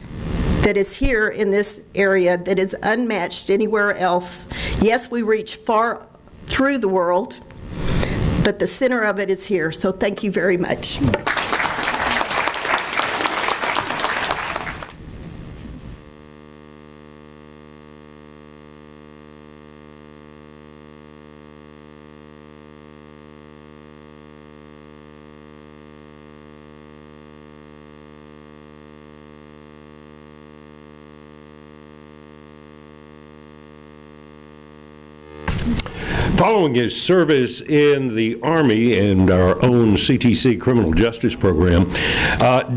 that is here in this area that is unmatched anywhere else. Yes, we reach far through the world, but the center of it is here. So thank you very much. Following his service in the Army and our own CTC criminal justice program,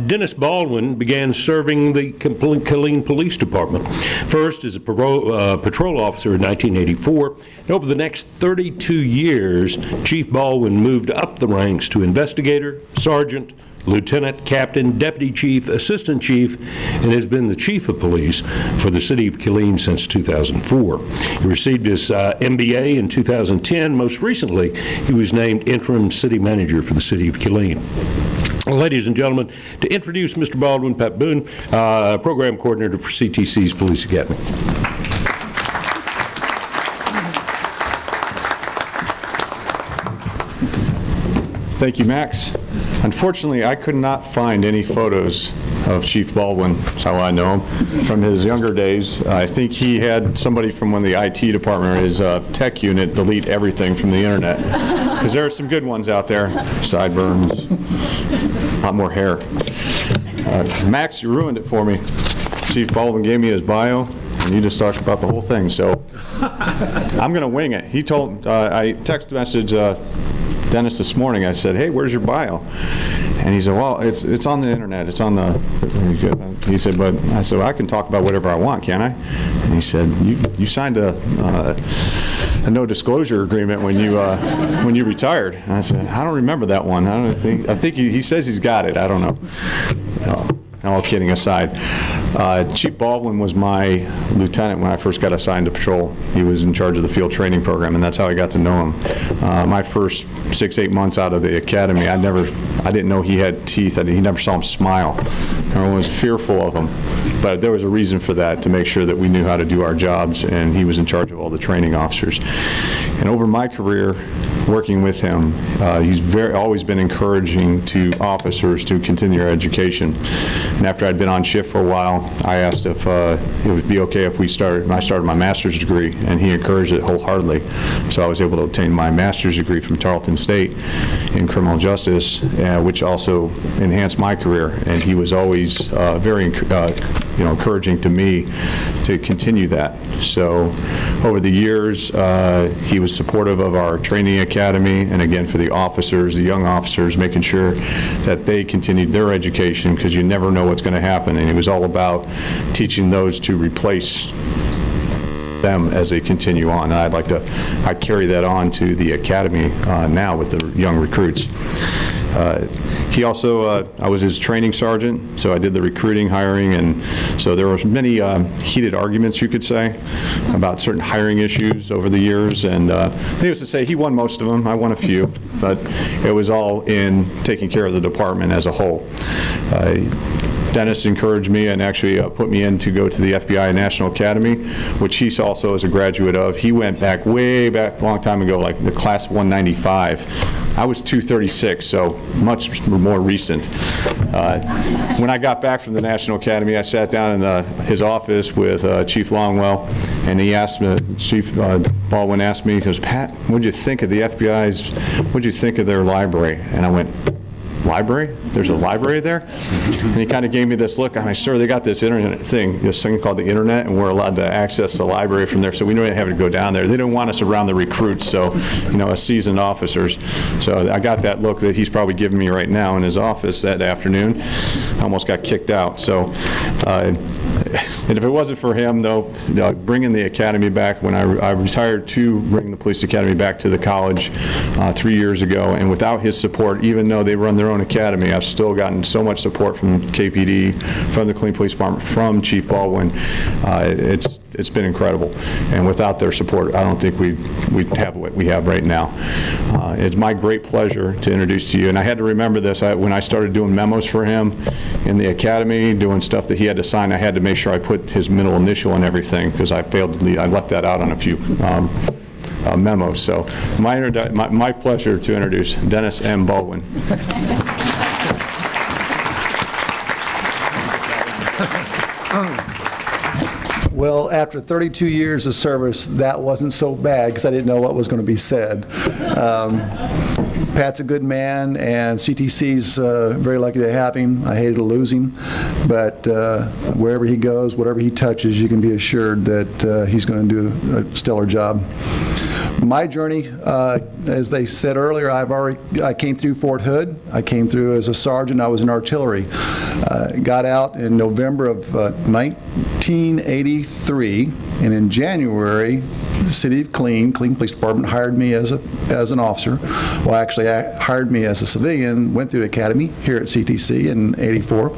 Dennis Baldwin began serving the Killeen Police Department, first as a patrol officer in 1984, and over the next 32 years, Chief Baldwin moved up the ranks to investigator, sergeant, lieutenant, captain, deputy chief, assistant chief, and has been the chief of police for the city of Killeen since 2004. He received his MBA in 2010. Most recently, he was named interim city manager for the city of Killeen. Ladies and gentlemen, to introduce Mr. Baldwin, Pat Boone, program coordinator for CTC's Police Academy. Thank you, Max. Unfortunately, I could not find any photos of Chief Baldwin, that's how I know him, from his younger days. I think he had somebody from one of the IT department or his tech unit delete everything from the internet, because there are some good ones out there. Sideburns, a lot more hair. Max, you ruined it for me. Chief Baldwin gave me his bio, and you just talked about the whole thing, so I'm going to wing it. He told, I text messaged Dennis this morning. I said, hey, where's your bio? And he said, well, it's on the internet. It's on the, he said, but I said, well, I can talk about whatever I want, can't I? And he said, you signed a no disclosure agreement when you retired. And I said, I don't remember that one. I think he says he's got it. I don't know. All kidding aside, Chief Baldwin was my lieutenant when I first got assigned to patrol. He was in charge of the field training program, and that's how I got to know him. My first 6-8 months out of the academy, I didn't know he had teeth. He never saw him smile. I was fearful of him, but there was a reason for that, to make sure that we knew how to do our jobs, and he was in charge of all the training officers. And over my career, working with him. He's always been encouraging to officers to continue their education. And after I'd been on shift for a while, I asked if it would be okay if I started my master's degree, and he encouraged it wholeheartedly. So I was able to obtain my master's degree from Tarleton State in criminal justice, which also enhanced my career. And he was always very encouraging to me to continue that. So over the years, he was supportive of our training academy, and again for the officers, the young officers, making sure that they continued their education, because you never know what's going to happen. And it was all about teaching those to replace them as they continue on. And I carry that on to the academy now with the young recruits. He also, I was his training sergeant, so I did the recruiting, hiring, and so there were many heated arguments, you could say, about certain hiring issues over the years, and needless to say, he won most of them. I won a few, but it was all in taking care of the department as a whole. Dennis encouraged me and actually put me in to go to the FBI National Academy, which he also is a graduate of. He went back, way back, a long time ago, like the class 195. I was 236, so much more recent. When I got back from the National Academy, I sat down in his office with Chief Longwell, and he asked me, Chief Baldwin asked me, he goes, "Pat, what'd you think of the FBI's, what'd you think of their library?" And I went, "Library? There's a library there?" And he kind of gave me this look. I'm like, "Sir, they got this this thing called the internet, and we're allowed to access the library from there, so we don't even have to go down there." They didn't want us around the recruits, so, as seasoned officers. So I got that look that he's probably giving me right now in his office that afternoon. I almost got kicked out. So, and if it wasn't for him, though, bringing the academy back, when I retired to bring the police academy back to the college 3 years ago, and without his support, even though they run their own academy, I've still gotten so much support from KPD, from the Clean Police Department, from Chief Baldwin. It's been incredible, and without their support, I don't think we'd have what we have right now. It's my great pleasure to introduce to you, and I had to remember this when I started doing memos for him in the academy, doing stuff that he had to sign. I had to make sure I put his middle initial and everything, because I left that out on a few memos. So my pleasure to introduce Dennis M. Baldwin. Well, after 32 years of service, that wasn't so bad, because I didn't know what was going to be said. Pat's a good man, and CTC's very lucky to have him. I hated to lose him, but wherever he goes, whatever he touches, you can be assured that he's going to do a stellar job. My journey, as they said earlier, I came through Fort Hood. I came through as a sergeant. I was in artillery. Got out in November of 1983, and in January, the City of Clean Police Department hired me as an officer. Well, actually, hired me as a civilian, went through the academy here at CTC in '84,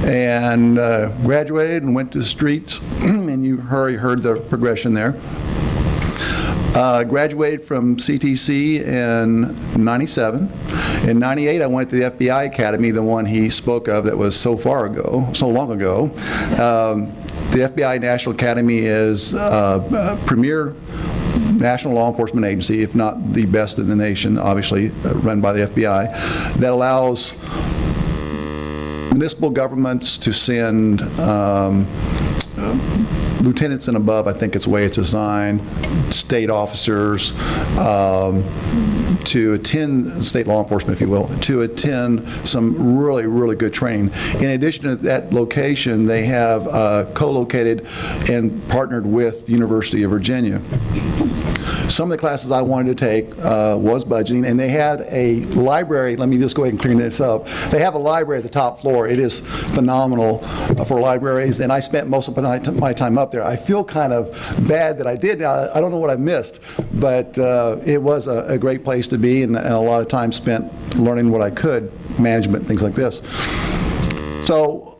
and graduated and went to the streets, and you heard the progression there. Graduated from CTC in '97. In '98, I went to the FBI Academy, the one he spoke of that was so long ago. The FBI National Academy is a premier national law enforcement agency, if not the best in the nation, obviously run by the FBI, that allows municipal governments to send lieutenants and above, I think it's the way it's designed, state officers, to attend, state law enforcement, if you will, to attend some really, really good training. In addition to that location, they have co-located and partnered with the University of Virginia. Some of the classes I wanted to take was budgeting, and they had a library. Let me just go ahead and clean this up. They have a library at the top floor. It is phenomenal for libraries, and I spent most of my time up there. I feel kind of bad that I did. I don't know what I missed, but it was a great place to be, and a lot of time spent learning what I could, management, things like this. So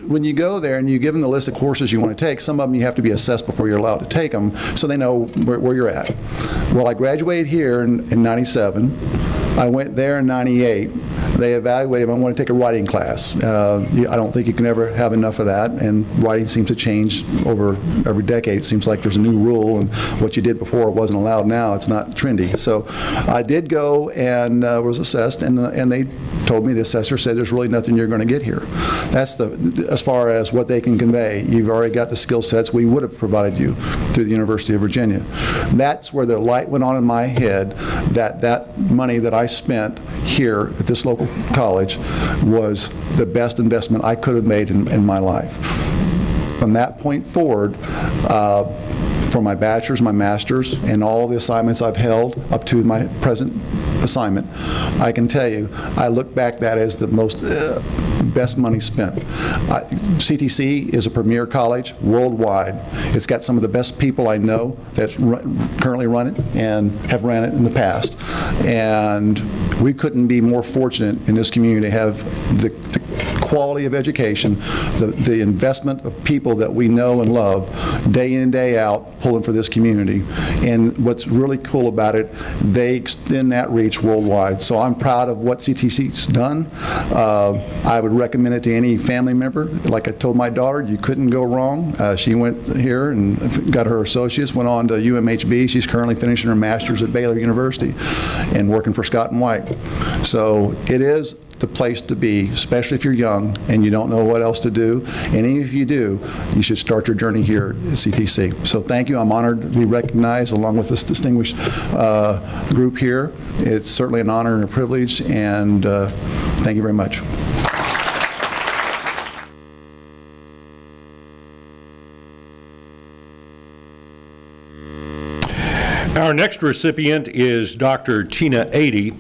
when you go there and you give them the list of courses you want to take, some of them you have to be assessed before you're allowed to take them, so they know where you're at. Well, I graduated here in '97. I went there in '98. They evaluate them. I want to take a writing class. I don't think you can ever have enough of that, and writing seems to change over every decade. It seems like there's a new rule, and what you did before wasn't allowed now. It's not trendy. So I did go and was assessed, and they told me, the assessor said, there's really nothing you're going to get here. That's as far as what they can convey. You've already got the skill sets we would have provided you through the University of Virginia. That's where the light went on in my head that money that I spent here at this local college was the best investment I could have made in my life. From that point forward, for my bachelor's, my master's, and all the assignments I've held up to my present assignment, I can tell you, I look back that as the most best money spent. CTC is a premier college worldwide. It's got some of the best people I know that currently run it and have ran it in the past. And we couldn't be more fortunate in this community to have the quality of education, the investment of people that we know and love day in, day out, pulling for this community. And what's really cool about it, they extend that reach worldwide. So I'm proud of what CTC's done. I would recommend it to any family member. Like I told my daughter, you couldn't go wrong. She went here and got her associates, went on to UMHB. She's currently finishing her master's at Baylor University and working for Scott & White. So it is the place to be, especially if you're young and you don't know what else to do. And even if you do, you should start your journey here at CTC. So thank you. I'm honored to be recognized along with this distinguished group here. It's certainly an honor and a privilege, and thank you very much. Our next recipient is Dr. Tina Adey.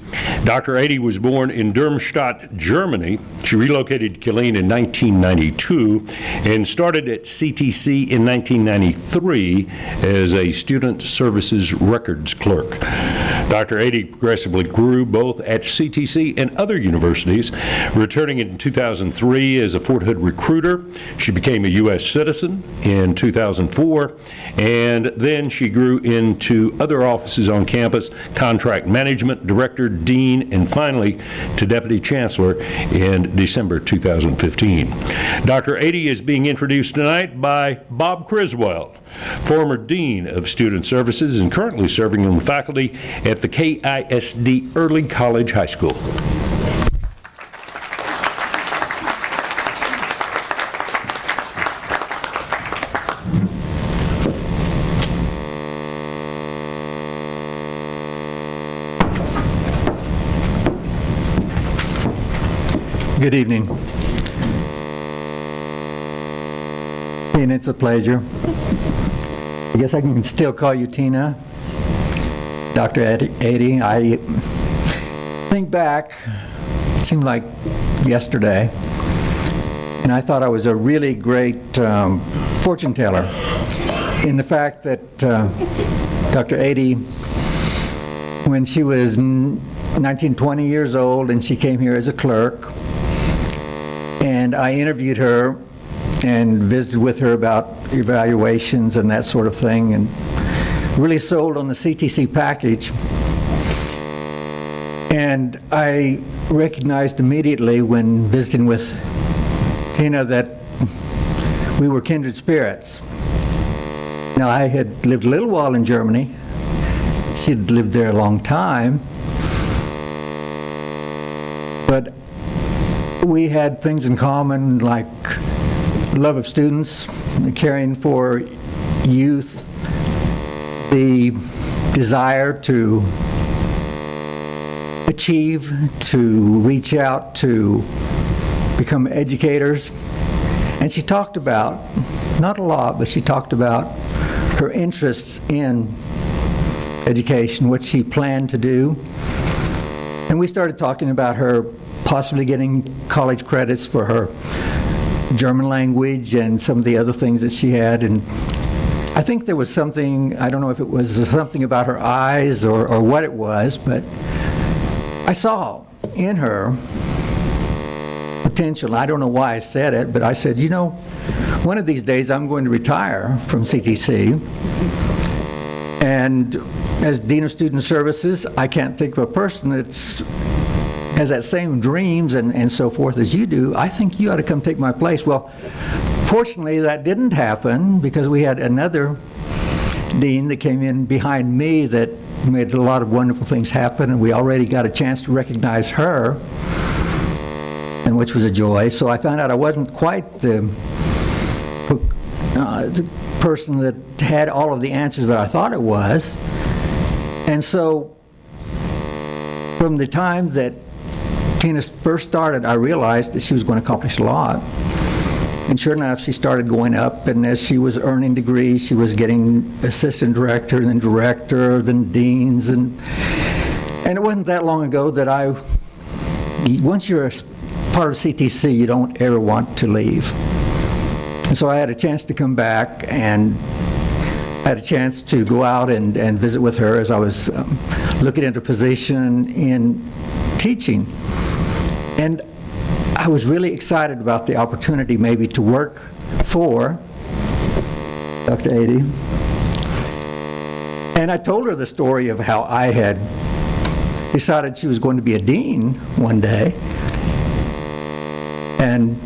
Dr. Adey was born in Darmstadt, Germany. She relocated to Killeen in 1992 and started at CTC in 1993 as a student services records clerk. Dr. Adey progressively grew both at CTC and other universities, returning in 2003 as a Fort Hood recruiter. She became a U.S. citizen in 2004, and then she grew into other offices on campus, contract management, director, dean, and finally to deputy chancellor in December 2015. Dr. Adey is being introduced tonight by Bob Criswell, former dean of student services and currently serving on the faculty at the KISD Early College High School. Good evening. And it's a pleasure. I guess I can still call you Tina. Dr. Adey. I think back, it seemed like yesterday, and I thought I was a really great fortune teller in the fact that Dr. Adey, when she was 19, 20 years old, and she came here as a clerk, and I interviewed her and visited with her about evaluations and that sort of thing, and really sold on the CTC package. And I recognized immediately when visiting with Tina that we were kindred spirits. Now, I had lived a little while in Germany. She'd lived there a long time. But we had things in common like love of students, caring for youth, the desire to achieve, to reach out, to become educators. And she talked about, not a lot, but she talked about her interests in education, what she planned to do. And we started talking about her possibly getting college credits for her German language and some of the other things that she had. And I think there was something, I don't know if it was something about her eyes or what it was, but I saw in her potential. I don't know why I said it, but I said, you know, one of these days I'm going to retire from CTC. And as Dean of Student Services, I can't think of a person that's has that same dreams and so forth as you do. I think you ought to come take my place. Well, fortunately, that didn't happen because we had another dean that came in behind me that made a lot of wonderful things happen, and we already got a chance to recognize her, and which was a joy. So I found out I wasn't quite the person that had all of the answers that I thought it was. And so from the time that Tina first started, I realized that she was going to accomplish a lot. And sure enough, she started going up, and as she was earning degrees, she was getting assistant director, then director, then deans, and it wasn't that long ago that once you're a part of CTC, you don't ever want to leave. And so I had a chance to come back, and I had a chance to go out and visit with her as I was looking at a position in teaching. And I was really excited about the opportunity maybe to work for Dr. Adie. And I told her the story of how I had decided she was going to be a dean one day. And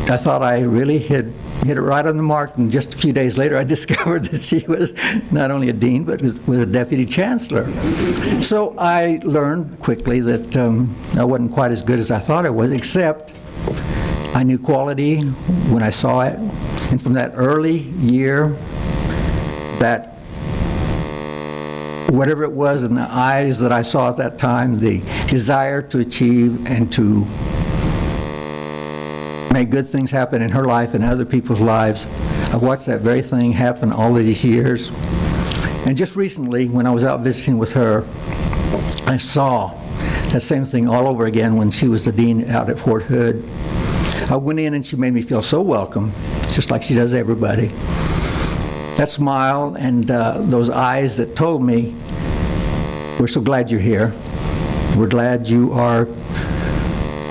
I thought I really hit it right on the mark, and just a few days later I discovered that she was not only a dean but was a deputy chancellor. So I learned quickly that I wasn't quite as good as I thought I was, except I knew quality when I saw it. And from that early year, that whatever it was in the eyes that I saw at that time, the desire to achieve and to make good things happen in her life and other people's lives, I watched that very thing happen all of these years. And just recently, when I was out visiting with her, I saw that same thing all over again when she was the dean out at Fort Hood. I went in and she made me feel so welcome, just like she does everybody. That smile and those eyes that told me, we're so glad you're here. We're glad you are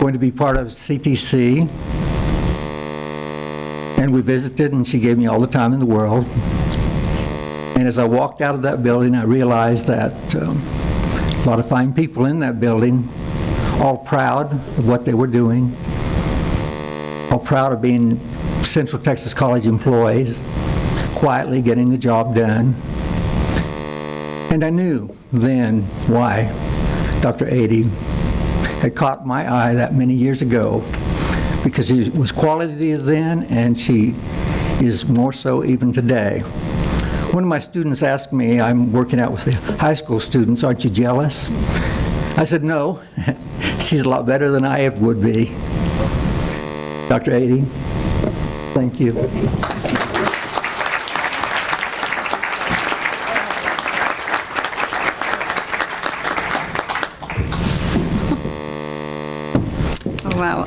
going to be part of CTC. And we visited, and she gave me all the time in the world. And as I walked out of that building, I realized that a lot of fine people in that building, all proud of what they were doing, all proud of being Central Texas College employees, quietly getting the job done. And I knew then why Dr. Adie had caught my eye that many years ago, because she was quality then, and she is more so even today. One of my students asked me, I'm working out with the high school students, aren't you jealous? I said, no, she's a lot better than I ever would be. Dr. Adie, thank you. Wow.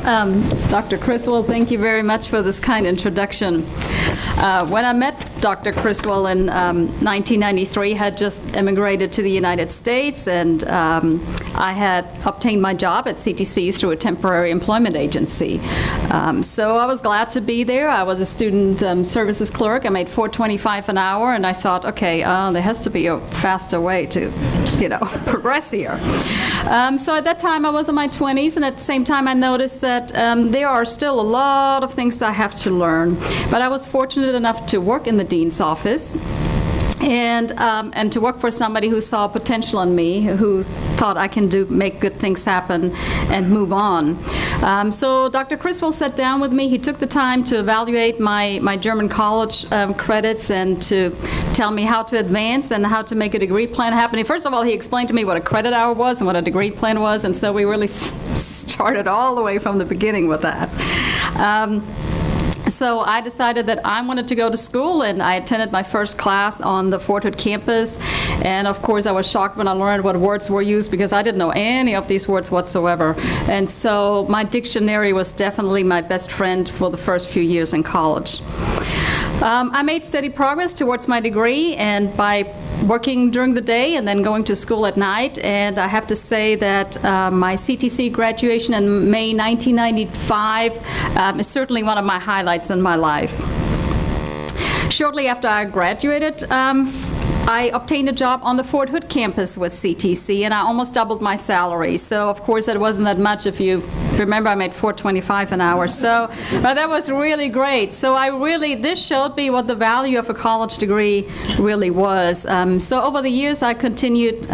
Dr. Criswell, thank you very much for this kind introduction. When I met Dr. Criswell in 1993, had just immigrated to the United States, and I had obtained my job at CTC through a temporary employment agency. So I was glad to be there. I was a student services clerk. I made $4.25 an hour, and I thought, okay, there has to be a faster way to, progress here. So at that time, I was in my 20s, and at the same time, I noticed that there are still a lot of things I have to learn. But I was fortunate enough to work in the dean's office and to work for somebody who saw potential in me, who thought I can make good things happen and move on. So Dr. Criswell sat down with me. He took the time to evaluate my German college credits and to tell me how to advance and how to make a degree plan happen. First of all, he explained to me what a credit hour was and what a degree plan was, and so we really started all the way from the beginning with that. So I decided that I wanted to go to school, and I attended my first class on the Fort Hood campus. And of course, I was shocked when I learned what words were used, because I didn't know any of these words whatsoever. And so my dictionary was definitely my best friend for the first few years in college. I made steady progress towards my degree, and by working during the day and then going to school at night. And I have to say that my CTC graduation in May 1995 is certainly one of my highlights in my life. Shortly after I graduated I obtained a job on the Fort Hood campus with CTC, and I almost doubled my salary. So, of course, it wasn't that much. If you remember, I made $4.25 an hour. So, but that was really great. So this showed me what the value of a college degree really was. So over the years, I continued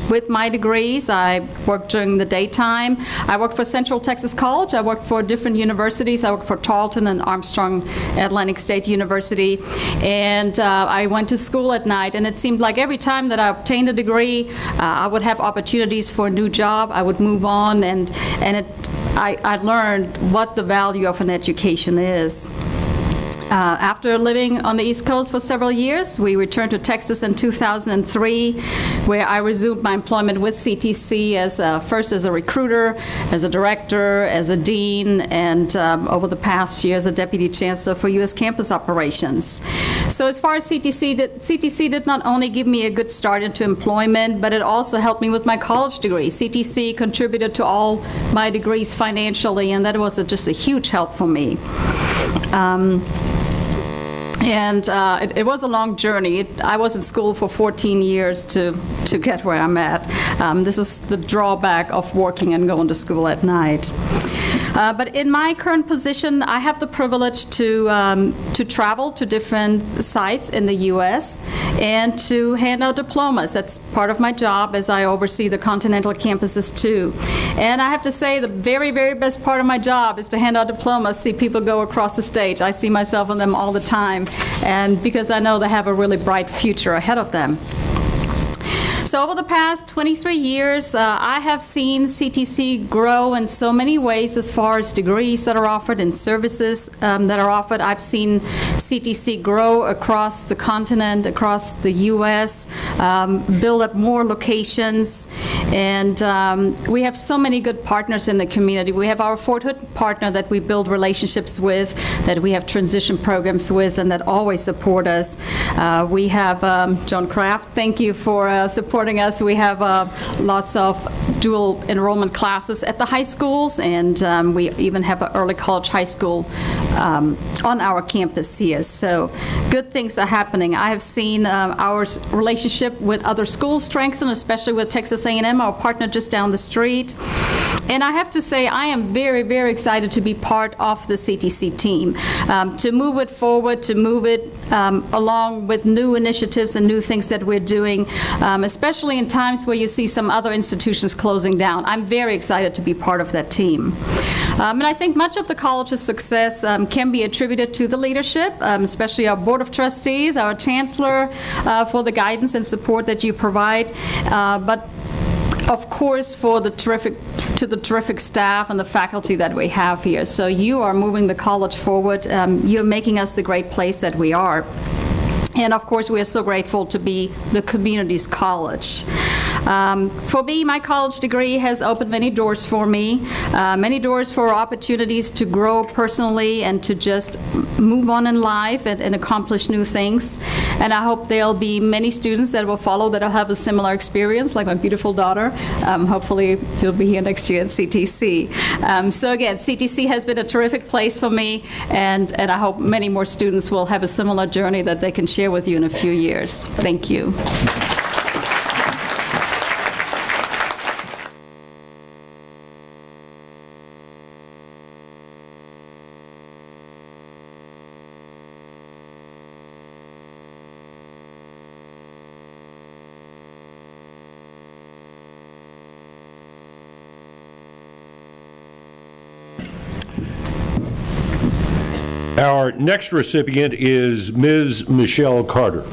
with my degrees. I worked during the daytime. I worked for Central Texas College. I worked for different universities. I worked for Tarleton and Armstrong Atlantic State University. And I went to school at night. And it seemed like every time that I obtained a degree, I would have opportunities for a new job. I would move on, and I learned what the value of an education is. After living on the East Coast for several years, we returned to Texas in 2003, where I resumed my employment with CTC first as a recruiter, as a director, as a dean, and over the past year as a deputy chancellor for U.S. campus operations. So as far as CTC did not only give me a good start into employment, but it also helped me with my college degree. CTC contributed to all my degrees financially, and that was just a huge help for me. It was a long journey. I was in school for 14 years to get where I'm at. This is the drawback of working and going to school at night. But in my current position, I have the privilege to travel to different sites in the U.S. and to hand out diplomas. That's part of my job, as I oversee the continental campuses too. And I have to say, the very, very best part of my job is to hand out diplomas, see people go across the stage. I see myself in them all the time, and because I know they have a really bright future ahead of them. So over the past 23 years, I have seen CTC grow in so many ways as far as degrees that are offered and services that are offered. I've seen CTC grow across the continent, across the U.S., build up more locations, and we have so many good partners in the community. We have our Fort Hood partner that we build relationships with, that we have transition programs with, and that always support us. We have John Kraft, thank you for supporting us. We have lots of dual enrollment classes at the high schools, and we even have an early college high school on our campus here. So good things are happening. I have seen our relationship with other schools strengthen, especially with Texas A&M, our partner just down the street. And I have to say, I am very, very excited to be part of the CTC team, to move it forward, to move it along with new initiatives and new things that we're doing, especially in times where you see some other institutions closing down. I'm very excited to be part of that team. And I think much of the college's success can be attributed to the leadership, especially our Board of Trustees, our Chancellor, for the guidance and support that you provide. But of course, to the terrific staff and the faculty that we have here. So you are moving the college forward. You're making us the great place that we are. And of course, we are so grateful to be the community's college. For me, my college degree has opened many doors for me, many doors for opportunities to grow personally and to just move on in life and accomplish new things. And I hope there'll be many students that will follow that will have a similar experience, like my beautiful daughter. Hopefully, you'll be here next year at CTC. So again, CTC has been a terrific place for me, and I hope many more students will have a similar journey that they can share with you in a few years. Thank you. Our next recipient is Ms. Michelle Carter.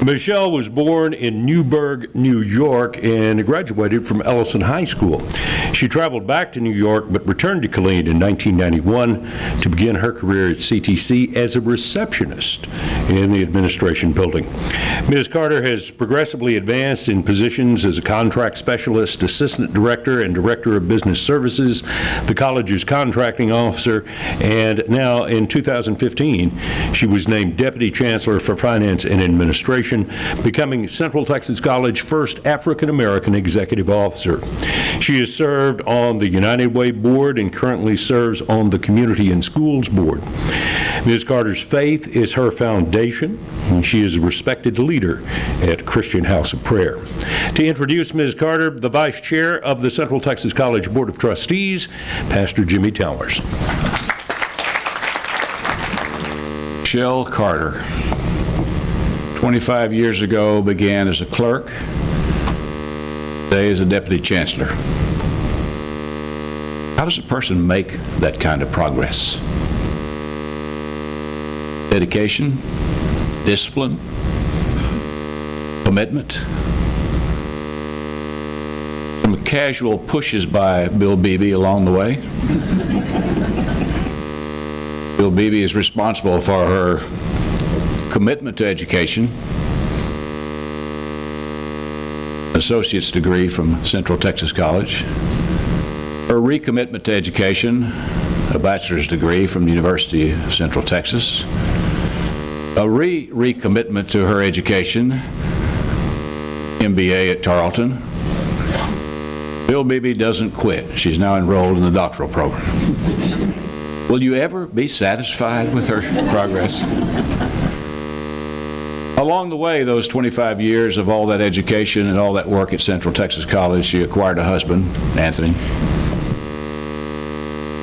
Michelle was born in Newburgh, New York, and graduated from Ellison High School. She traveled back to New York, but returned to Killeen in 1991 to begin her career at CTC as a receptionist in the administration building. Ms. Carter has progressively advanced in positions as a contract specialist, assistant director, and director of business services, the college's contracting officer, and now in 2015, she was named deputy chancellor for finance and administration distinction, becoming Central Texas College's first African-American executive officer. She has served on the United Way Board and currently serves on the Community and Schools Board. Ms. Carter's faith is her foundation, and she is a respected leader at Christian House of Prayer. To introduce Ms. Carter, the Vice Chair of the Central Texas College Board of Trustees, Pastor Jimmy Towers. Michelle Carter, 25 years ago, began as a clerk, today as a deputy chancellor. How does a person make that kind of progress? Dedication, discipline, commitment. Some casual pushes by Bill Beebe along the way. Bill Beebe is responsible for her commitment to education, associate's degree from Central Texas College, her recommitment to education, a bachelor's degree from the University of Central Texas, a recommitment to her education, MBA at Tarleton. Bill Beebe doesn't quit. She's now enrolled in the doctoral program. Will you ever be satisfied with her progress? Along the way, those 25 years of all that education and all that work at Central Texas College, she acquired a husband, Anthony,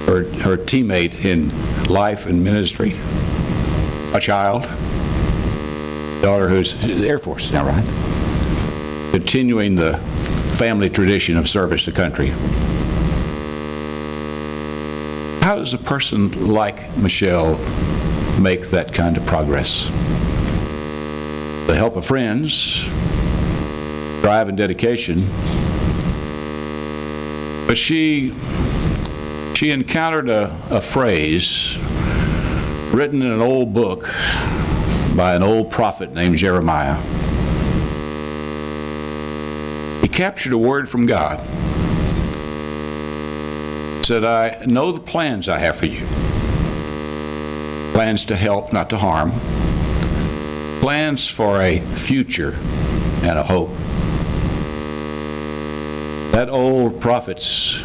her teammate in life and ministry, a child, daughter who's in the Air Force now, right? Continuing the family tradition of service to country. How does a person like Michelle make that kind of progress? The help of friends, drive and dedication, but she encountered a phrase written in an old book by an old prophet named Jeremiah. He captured a word from God. He said, I know the plans I have for you. Plans to help, not to harm. Plans for a future and a hope. That old prophet's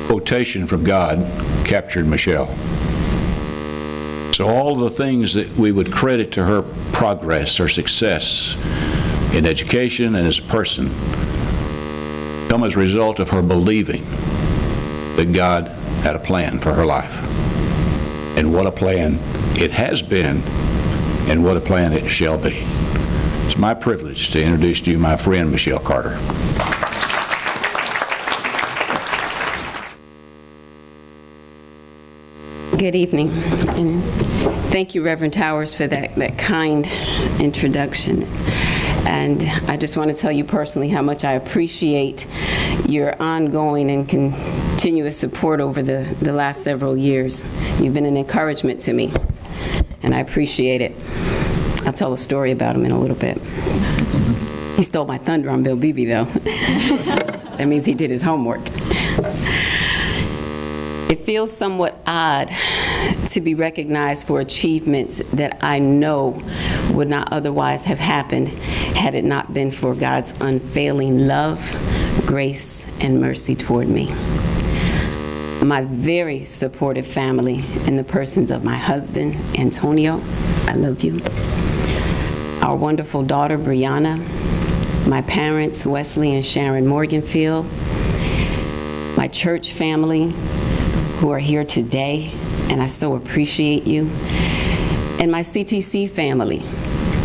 quotation from God captured Michelle. So all the things that we would credit to her progress or success in education and as a person come as a result of her believing that God had a plan for her life. And what a plan it has been, and what a plan it shall be. It's my privilege to introduce to you my friend, Michelle Carter. Good evening, and thank you, Reverend Towers, for that kind introduction. And I just want to tell you personally how much I appreciate your ongoing and continuous support over the last several years. You've been an encouragement to me, and I appreciate it. I'll tell a story about him in a little bit. He stole my thunder on Bill Beebe, though. That means he did his homework. It feels somewhat odd to be recognized for achievements that I know would not otherwise have happened had it not been for God's unfailing love, grace, and mercy toward me. My very supportive family in the persons of my husband, Antonio, I love you, our wonderful daughter, Brianna, my parents, Wesley and Sharon Morganfield, my church family, who are here today, and I so appreciate you, and my CTC family,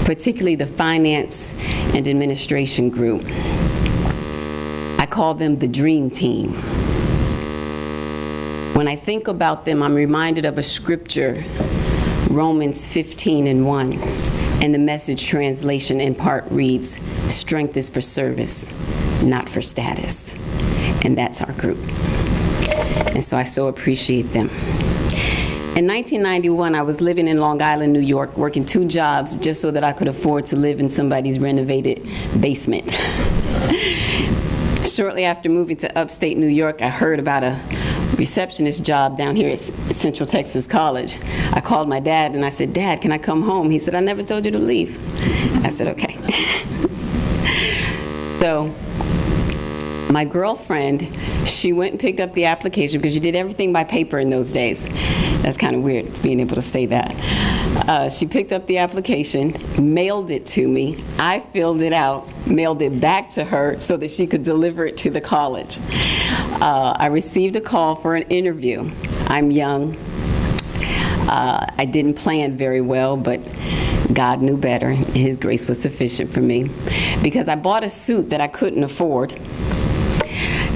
particularly the finance and administration group. I call them the dream team. When I think about them, I'm reminded of a scripture, Romans 15:1, and the Message translation in part reads, "Strength is for service, not for status." And that's our group. And so I so appreciate them. In 1991, I was living in Long Island, New York, working 2 jobs just so that I could afford to live in somebody's renovated basement. Shortly after moving to upstate New York, I heard about a receptionist job down here at Central Texas College. I called my dad and I said, "Dad, can I come home?" He said, "I never told you to leave." I said, "Okay." So my girlfriend, she went and picked up the application because you did everything by paper in those days. That's kind of weird being able to say that. She picked up the application, mailed it to me. I filled it out, mailed it back to her so that she could deliver it to the college. I received a call for an interview. I'm young. I didn't plan very well, but God knew better. His grace was sufficient for me because I bought a suit that I couldn't afford.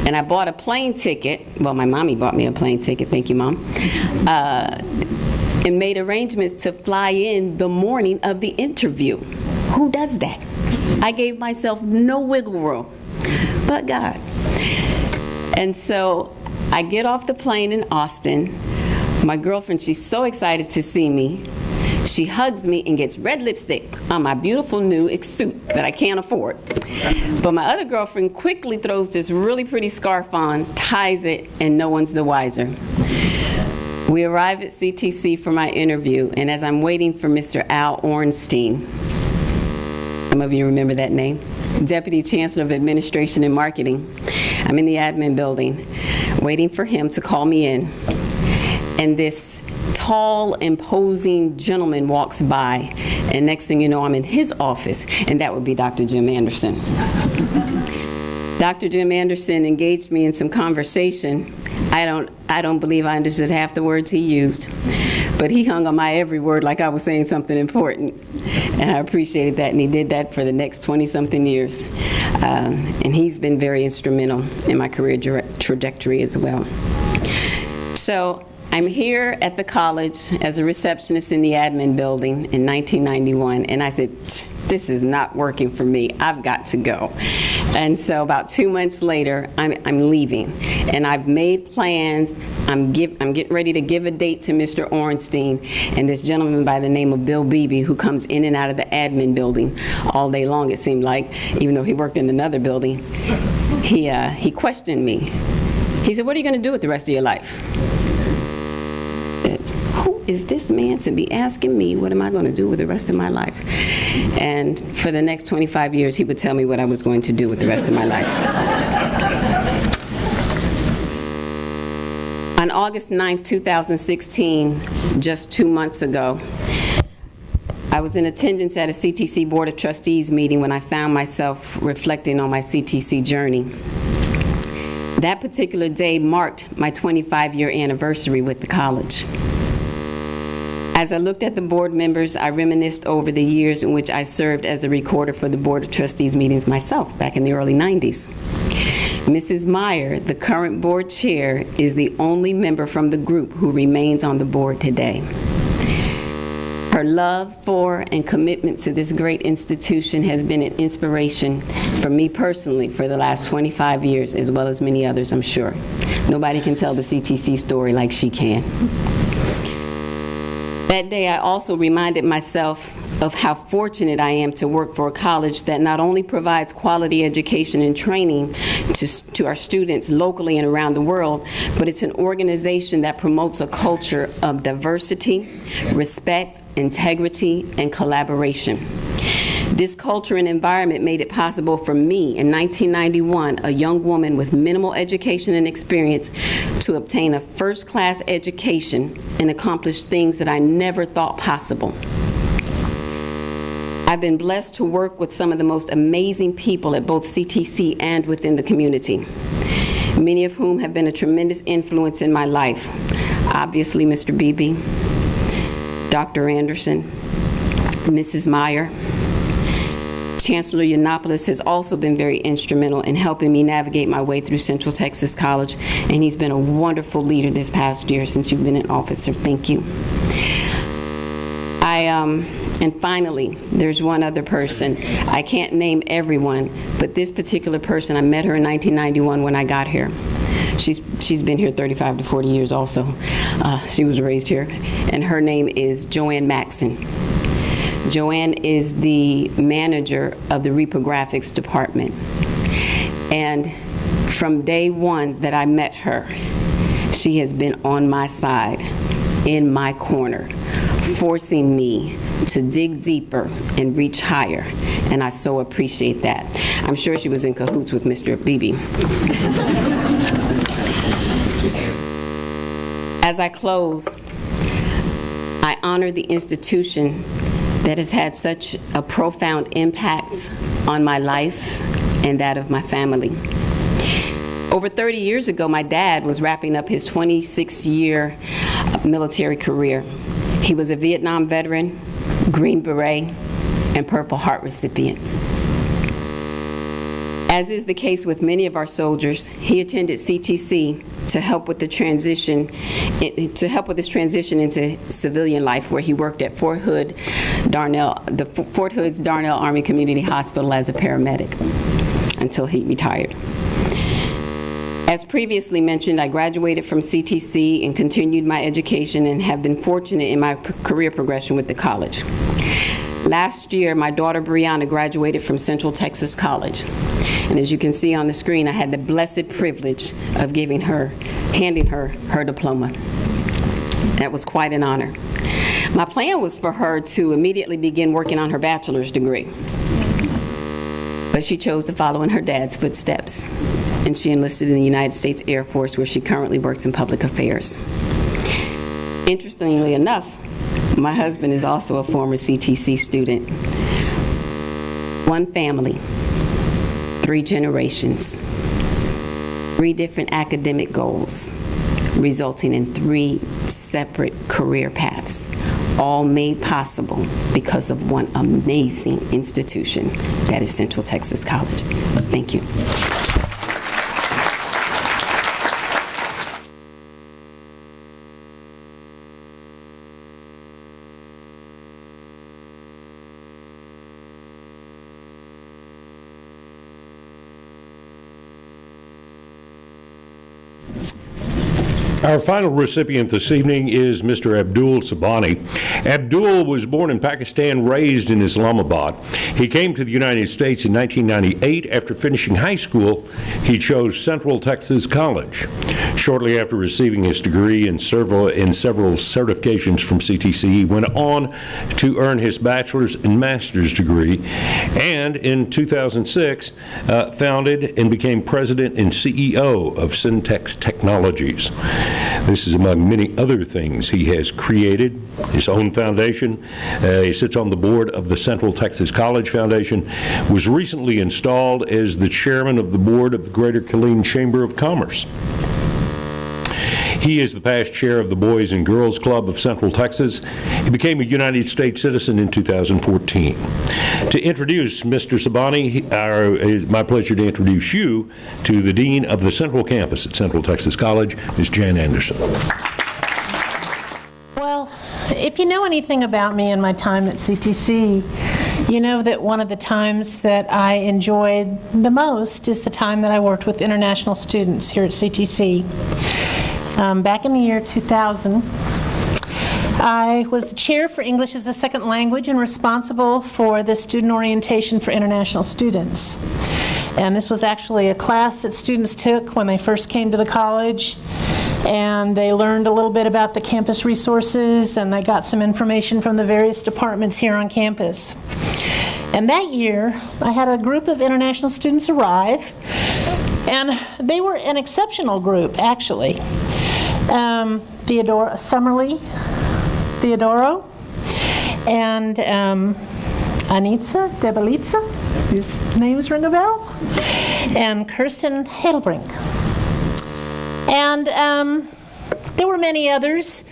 And I bought a plane ticket. Well, my mommy bought me a plane ticket. Thank you, Mom. And made arrangements to fly in the morning of the interview. Who does that? I gave myself no wiggle room, but God. And so I get off the plane in Austin. My girlfriend, she's so excited to see me. She hugs me and gets red lipstick on my beautiful new suit that I can't afford. But my other girlfriend quickly throws this really pretty scarf on, ties it, and no one's the wiser. We arrive at CTC for my interview, and as I'm waiting for Mr. Al Ornstein, some of you remember that name, Deputy Chancellor of Administration and Marketing, I'm in the admin building waiting for him to call me in, and this tall, imposing gentleman walks by, and next thing you know, I'm in his office, and that would be Dr. Jim Anderson. Dr. Jim Anderson engaged me in some conversation. I don't believe I understood half the words he used, but he hung on my every word like I was saying something important, and I appreciated that, and he did that for the next 20-something years, and he's been very instrumental in my career trajectory as well. So I'm here at the college as a receptionist in the admin building in 1991, and I said, this is not working for me. I've got to go. And so about 2 months later, I'm leaving, and I've made plans. I'm getting ready to give a date to Mr. Ornstein, and this gentleman by the name of Bill Beebe, who comes in and out of the admin building all day long, it seemed like, even though he worked in another building, he questioned me. He said, "What are you going to do with the rest of your life?" Who is this man to be asking me what am I going to do with the rest of my life? And for the next 25 years, he would tell me what I was going to do with the rest of my life. On August 9, 2016, just 2 months ago, I was in attendance at a CTC Board of Trustees meeting when I found myself reflecting on my CTC journey. That particular day marked my 25-year anniversary with the college. As I looked at the board members, I reminisced over the years in which I served as the recorder for the Board of Trustees meetings myself back in the early 90s. Mrs. Meyer, the current board chair, is the only member from the group who remains on the board today. Her love for and commitment to this great institution has been an inspiration for me personally for the last 25 years, as well as many others, I'm sure. Nobody can tell the CTC story like she can. That day, I also reminded myself of how fortunate I am to work for a college that not only provides quality education and training to our students locally and around the world, but it's an organization that promotes a culture of diversity, respect, integrity, and collaboration. This culture and environment made it possible for me in 1991, a young woman with minimal education and experience, to obtain a first-class education and accomplish things that I never thought possible. I've been blessed to work with some of the most amazing people at both CTC and within the community, many of whom have been a tremendous influence in my life. Obviously, Mr. Beebe, Dr. Anderson, Mrs. Meyer. Chancellor Yiannopoulos has also been very instrumental in helping me navigate my way through Central Texas College, and he's been a wonderful leader this past year since you've been in office, so thank you. And finally, there's one other person. I can't name everyone, but this particular person, I met her in 1991 when I got here. She's been here 35 to 40 years also. She was raised here, and her name is Joanne Maxson. Joanne is the manager of the reprographics department. And from day one that I met her, She has been on my side, in my corner, forcing me to dig deeper and reach higher, and I so appreciate that. I'm sure she was in cahoots with Mr. Beebe. As I close, I honor the institution that has had such a profound impact on my life and that of my family. Over 30 years ago, my dad was wrapping up his 26-year military career. He was a Vietnam veteran, Green Beret, and Purple Heart recipient. As is the case with many of our soldiers, he attended CTC to help with the transition, his transition into civilian life, where he worked at Fort Hood's Darnell Army Community Hospital as a paramedic until he retired. As previously mentioned, I graduated from CTC and continued my education and have been fortunate in my career progression with the college. Last year, my daughter Brianna graduated from Central Texas College. And as you can see on the screen, I had the blessed privilege of handing her her diploma. That was quite an honor. My plan was for her to immediately begin working on her bachelor's degree. But she chose to follow in her dad's footsteps, and she enlisted in the United States Air Force, where she currently works in public affairs. Interestingly enough, my husband is also a former CTC student. One family, 3 generations, 3 different academic goals, resulting in 3 separate career paths, all made possible because of one amazing institution, that is Central Texas College. Thank you. Our final recipient this evening is Mr. Abdul Sabani. Abdul was born in Pakistan, raised in Islamabad. He came to the United States in 1998. After finishing high school, he chose Central Texas College. Shortly after receiving his degree in several certifications from CTC, he went on to earn his bachelor's and master's degree, and in 2006 founded and became president and CEO of Syntex Technologies. This is among many other things. He has created his own foundation. He sits on the board of the Central Texas College Foundation, was recently installed as the chairman of the board of the Greater Killeen Chamber of Commerce. He is the past chair of the Boys and Girls Club of Central Texas. He became a United States citizen in 2014. To introduce Mr. Sabani, it's my pleasure to introduce you to the Dean of the Central Campus at Central Texas College, Ms. Jan Anderson. Well, if you know anything about me and my time at CTC, you know that one of the times that I enjoyed the most is the time that I worked with international students here at CTC. Back in the year 2000, I was the chair for English as a Second Language and responsible for the student orientation for international students. And this was actually a class that students took when they first came to the college, and they learned a little bit about the campus resources, and they got some information from the various departments here on campus. And that year, I had a group of international students arrive, and they were an exceptional group, actually. Summerlee, Theodoro, and Anitza Debelitza, these names ring a bell, and Kirsten Hedelbrink. And there were many others,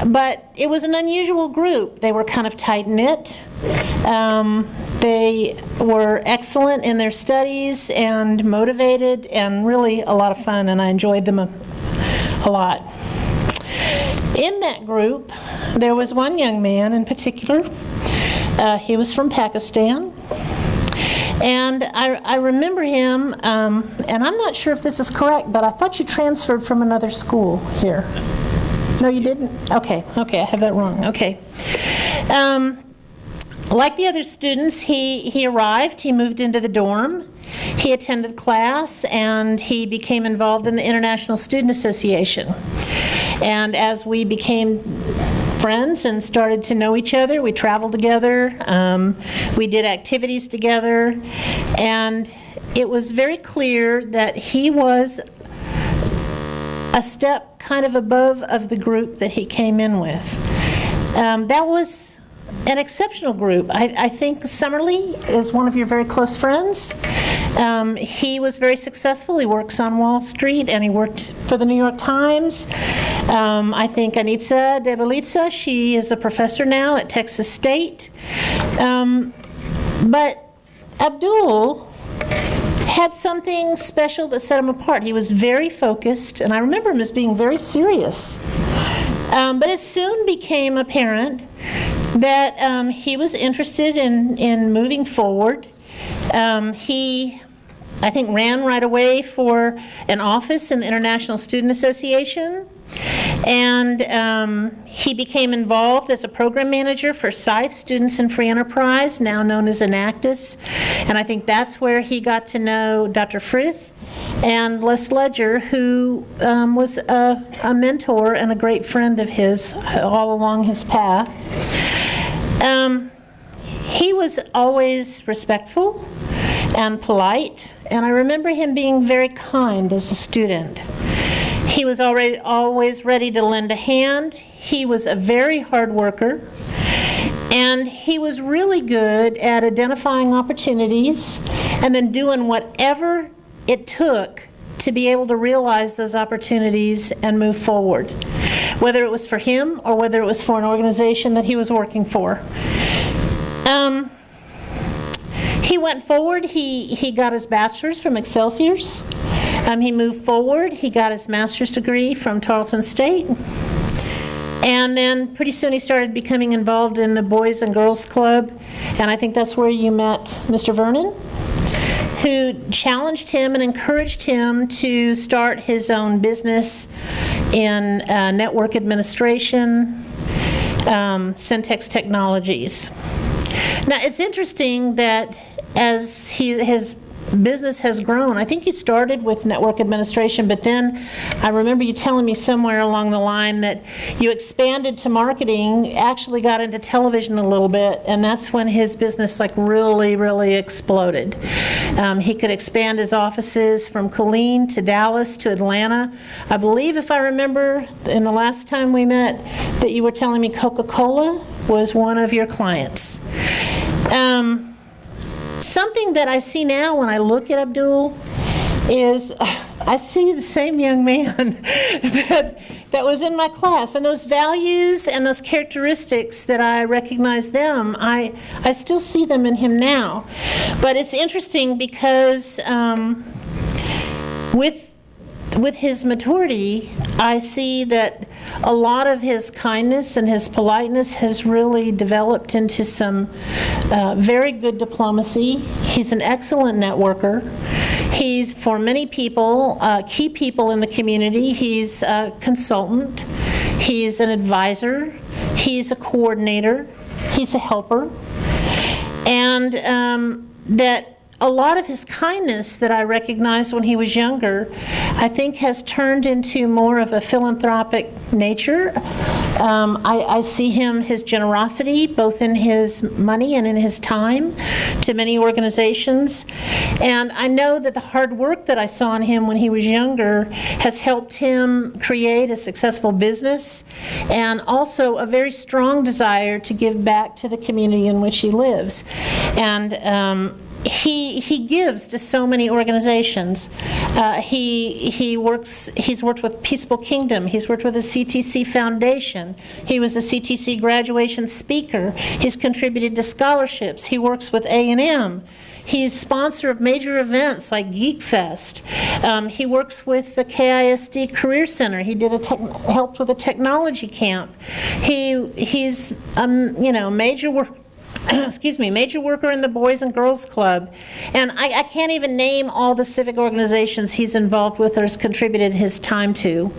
but it was an unusual group. They were kind of tight-knit. They were excellent in their studies and motivated and really a lot of fun, and I enjoyed them a lot. In that group, there was one young man in particular. He was from Pakistan, and I remember him, and I'm not sure if this is correct, but I thought you transferred from another school here. No, you didn't? Okay, I have that wrong. Okay. Like the other students, he arrived, he moved into the dorm, he attended class, and he became involved in the International Student Association. And as we became friends and started to know each other, we traveled together, we did activities together, and it was very clear that he was a step kind of above of the group that he came in with. That was an exceptional group. I think Summerlee is one of your very close friends. He was very successful. He works on Wall Street, and he worked for the New York Times. I think Anitza Debelitsa, she is a professor now at Texas State. But Abdul had something special that set him apart. He was very focused, and I remember him as being very serious. But it soon became apparent that he was interested in moving forward. He, I think, ran right away for an office in the International Student Association, and he became involved as a program manager for SIFE, Students in Free Enterprise, now known as Enactus, and I think that's where he got to know Dr. Frith and Les Ledger, who was a mentor and a great friend of his all along his path. He was always respectful and polite, and I remember him being very kind as a student. He was always ready to lend a hand. He was a very hard worker, and he was really good at identifying opportunities and then doing whatever it took to be able to realize those opportunities and move forward, whether it was for him or whether it was for an organization that he was working for. He went forward. He got his bachelor's from Excelsior's. He moved forward. He got his master's degree from Tarleton State. And then pretty soon he started becoming involved in the Boys and Girls Club. And I think that's where you met Mr. Vernon, who challenged him and encouraged him to start his own business in network administration, Centex Technologies. Now, it's interesting that as his business has grown, I think he started with network administration, but then I remember you telling me somewhere along the line that you expanded to marketing, actually got into television a little bit, and that's when his business like really exploded. He could expand his offices from Killeen to Dallas to Atlanta. I believe, if I remember, in the last time we met, that you were telling me Coca-Cola was one of your clients. Something that I see now when I look at Abdul is I see the same young man that was in my class, and those values and those characteristics that I recognize them, I still see them in him now. But it's interesting because with his maturity, I see that a lot of his kindness and his politeness has really developed into some very good diplomacy. He's an excellent networker. He's, for many people, key people in the community, he's a consultant, he's an advisor, he's a coordinator, he's a helper, and that a lot of his kindness that I recognized when he was younger, I think has turned into more of a philanthropic nature. I see his generosity, both in his money and in his time, to many organizations. And I know that the hard work that I saw in him when he was younger has helped him create a successful business and also a very strong desire to give back to the community in which he lives. And he gives to so many organizations. He's worked with Peaceful Kingdom. He's worked with the CTC Foundation. He was a CTC graduation speaker. He's contributed to scholarships. He works with A&M. He's sponsor of major events like Geek Fest. He works with the KISD Career Center. He helped with a technology camp. He's major worker in the Boys and Girls Club. And I can't even name all the civic organizations he's involved with or has contributed his time to.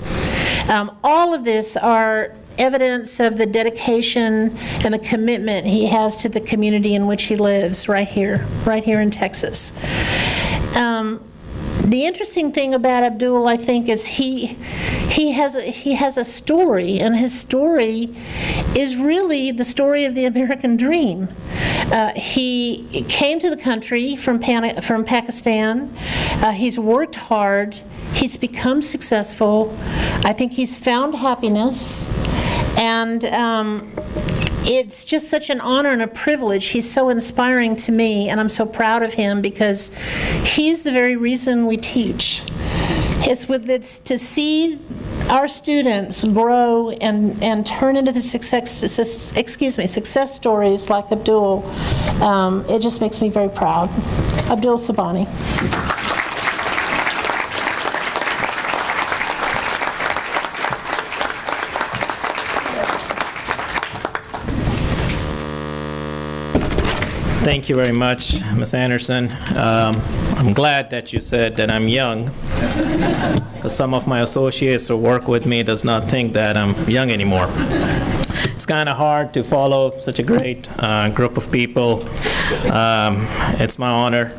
All of this are evidence of the dedication and the commitment he has to the community in which he lives right here in Texas. The interesting thing about Abdul, I think, is he has a story, and his story is really the story of the American dream. He came to the country from Pakistan. He's worked hard. He's become successful. I think he's found happiness, and it's just such an honor and a privilege. He's so inspiring to me, and I'm so proud of him because he's the very reason we teach. It's to see our students grow and turn into the success stories like Abdul. It just makes me very proud. Abdul Sabani. Thank you very much, Ms. Anderson. I'm glad that you said that I'm young, because some of my associates who work with me does not think that I'm young anymore. It's kind of hard to follow such a great group of people. It's my honor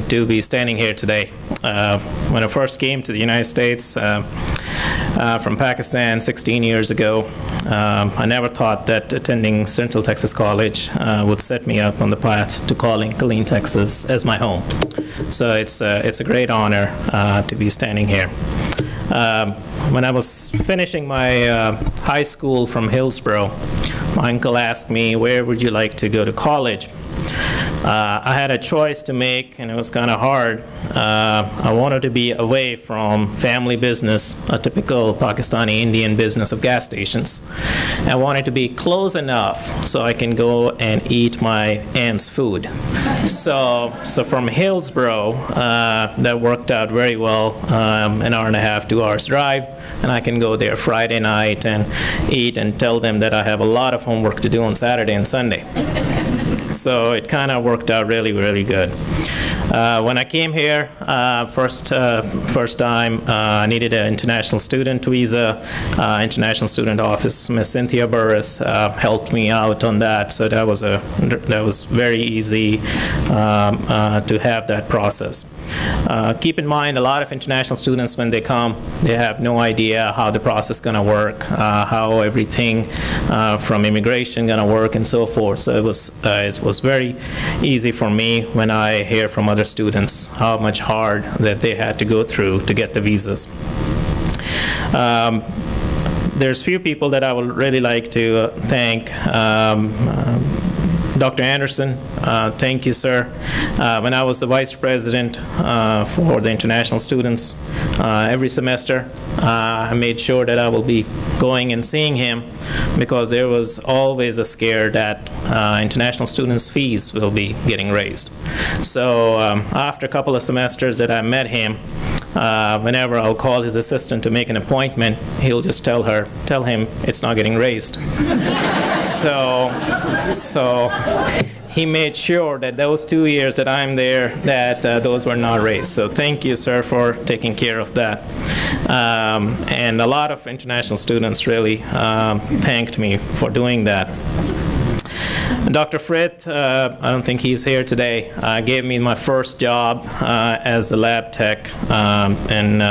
to be standing here today. When I first came to the United States from Pakistan 16 years ago, I never thought that attending Central Texas College would set me up on the path to calling Killeen, Texas as my home. So it's a great honor to be standing here. When I was finishing my high school from Hillsborough, my uncle asked me, where would you like to go to college? I had a choice to make, and it was kind of hard. I wanted to be away from family business, a typical Pakistani Indian business of gas stations. I wanted to be close enough so I can go and eat my aunt's food. So from Hillsborough, that worked out very well, an hour and a half, 2 hours drive, and I can go there Friday night and eat and tell them that I have a lot of homework to do on Saturday and Sunday. So it kind of worked out really, really good. When I came here, first time, I needed an international student visa. International student office, Ms. Cynthia Burris, helped me out on that. So that was very easy to have that process. Keep in mind, a lot of international students, when they come, they have no idea how the process is going to work, how everything from immigration going to work, and so forth. So it was very easy for me when I hear from other students how much hard that they had to go through to get the visas. There's few people that I would really like to thank. Dr. Anderson, thank you, sir. When I was the vice president for the international students, every semester I made sure that I will be going and seeing him, because there was always a scare that international students' fees will be getting raised. So after a couple of semesters that I met him, whenever I'll call his assistant to make an appointment, he'll just tell him it's not getting raised. So he made sure that those 2 years that I'm there, that those were not raised. So thank you, sir, for taking care of that. And a lot of international students really thanked me for doing that. Dr. Frith, I don't think he's here today, gave me my first job as the lab tech, and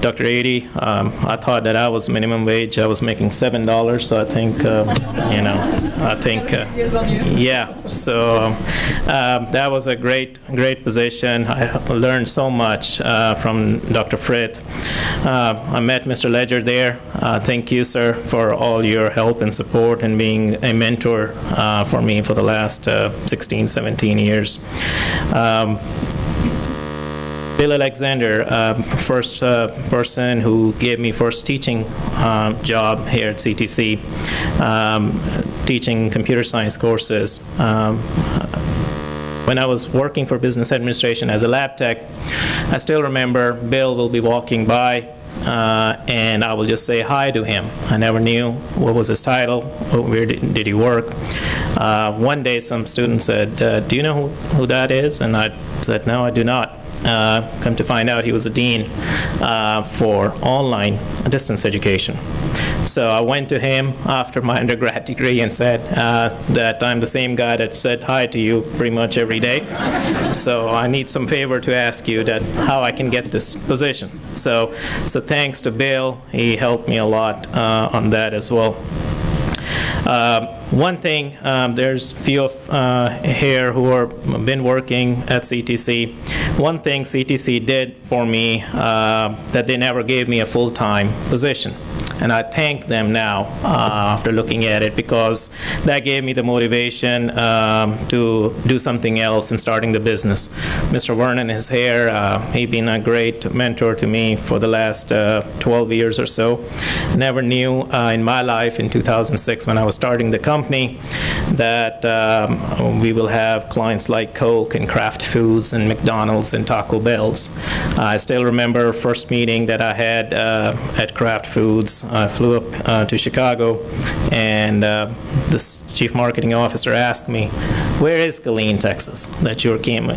Dr. Ady, I thought that I was minimum wage. I was making $7, so I think, yeah. So that was a great position. I learned so much from Dr. Frith. I met Mr. Ledger there. Thank you, sir, for all your help and support and being a mentor for me for the last 16, 17 years. Bill Alexander, first person who gave me first teaching job here at CTC, teaching computer science courses. When I was working for business administration as a lab tech, I still remember Bill will be walking by and I will just say hi to him. I never knew what was his title, where did he work. One day some student said, do you know who that is? And I said, no, I do not. Come to find out, he was a dean for online distance education. So I went to him after my undergrad degree and said that I'm the same guy that said hi to you pretty much every day. So I need some favor to ask you that how I can get this position. So thanks to Bill, he helped me a lot on that as well. One thing, there's few here who have been working at CTC. One thing CTC did for me that they never gave me a full-time position. And I thank them now after looking at it, because that gave me the motivation to do something else in starting the business. Mr. Vernon is here. He's been a great mentor to me for the last 12 years or so. Never knew in my life in 2006 when I was starting the company that we will have clients like Coke and Kraft Foods and McDonald's and Taco Bell's. I still remember first meeting that I had at Kraft Foods. I flew up to Chicago, and this chief marketing officer asked me, "Where is Killeen, Texas? That you came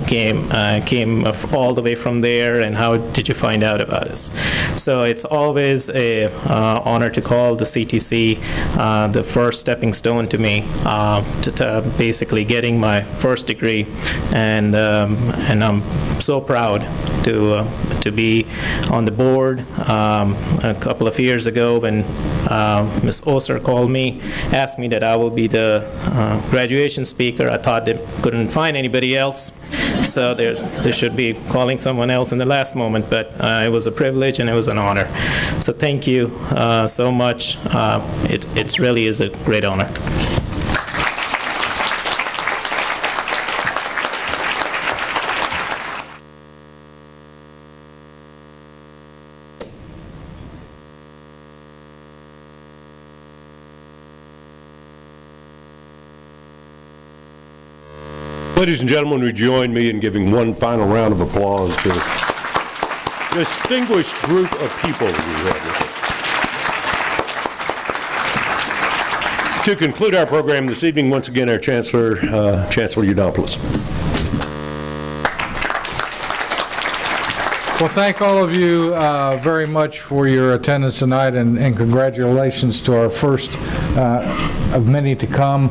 all the way from there, and how did you find out about us?" So it's always a honor to call the CTC the first stepping stone to me, to basically getting my first degree, and I'm so proud to be on the board. A couple of years ago, when Ms. Oser called me, asked me that I will be the graduation speaker. I thought they couldn't find anybody else, so they should be calling someone else in the last moment, but it was a privilege and it was an honor. So thank you so much. It really is a great honor. Ladies and gentlemen, would you join me in giving one final round of applause to the distinguished group of people we have with us. To conclude our program this evening, once again, our Chancellor, Chancellor Yiannopoulos. Well, thank all of you very much for your attendance tonight, and congratulations to our first of many to come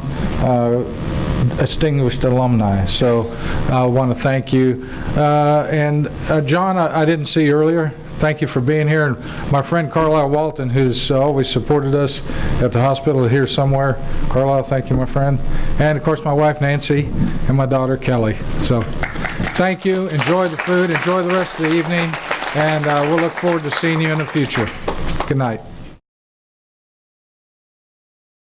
distinguished alumni. So I want to thank you. And John, I didn't see you earlier. Thank you for being here. And my friend Carlisle Walton, who's always supported us at the hospital here somewhere. Carlisle, thank you, my friend. And of course, my wife Nancy and my daughter Kelly. So thank you. Enjoy the food. Enjoy the rest of the evening. And we'll look forward to seeing you in the future. Good night.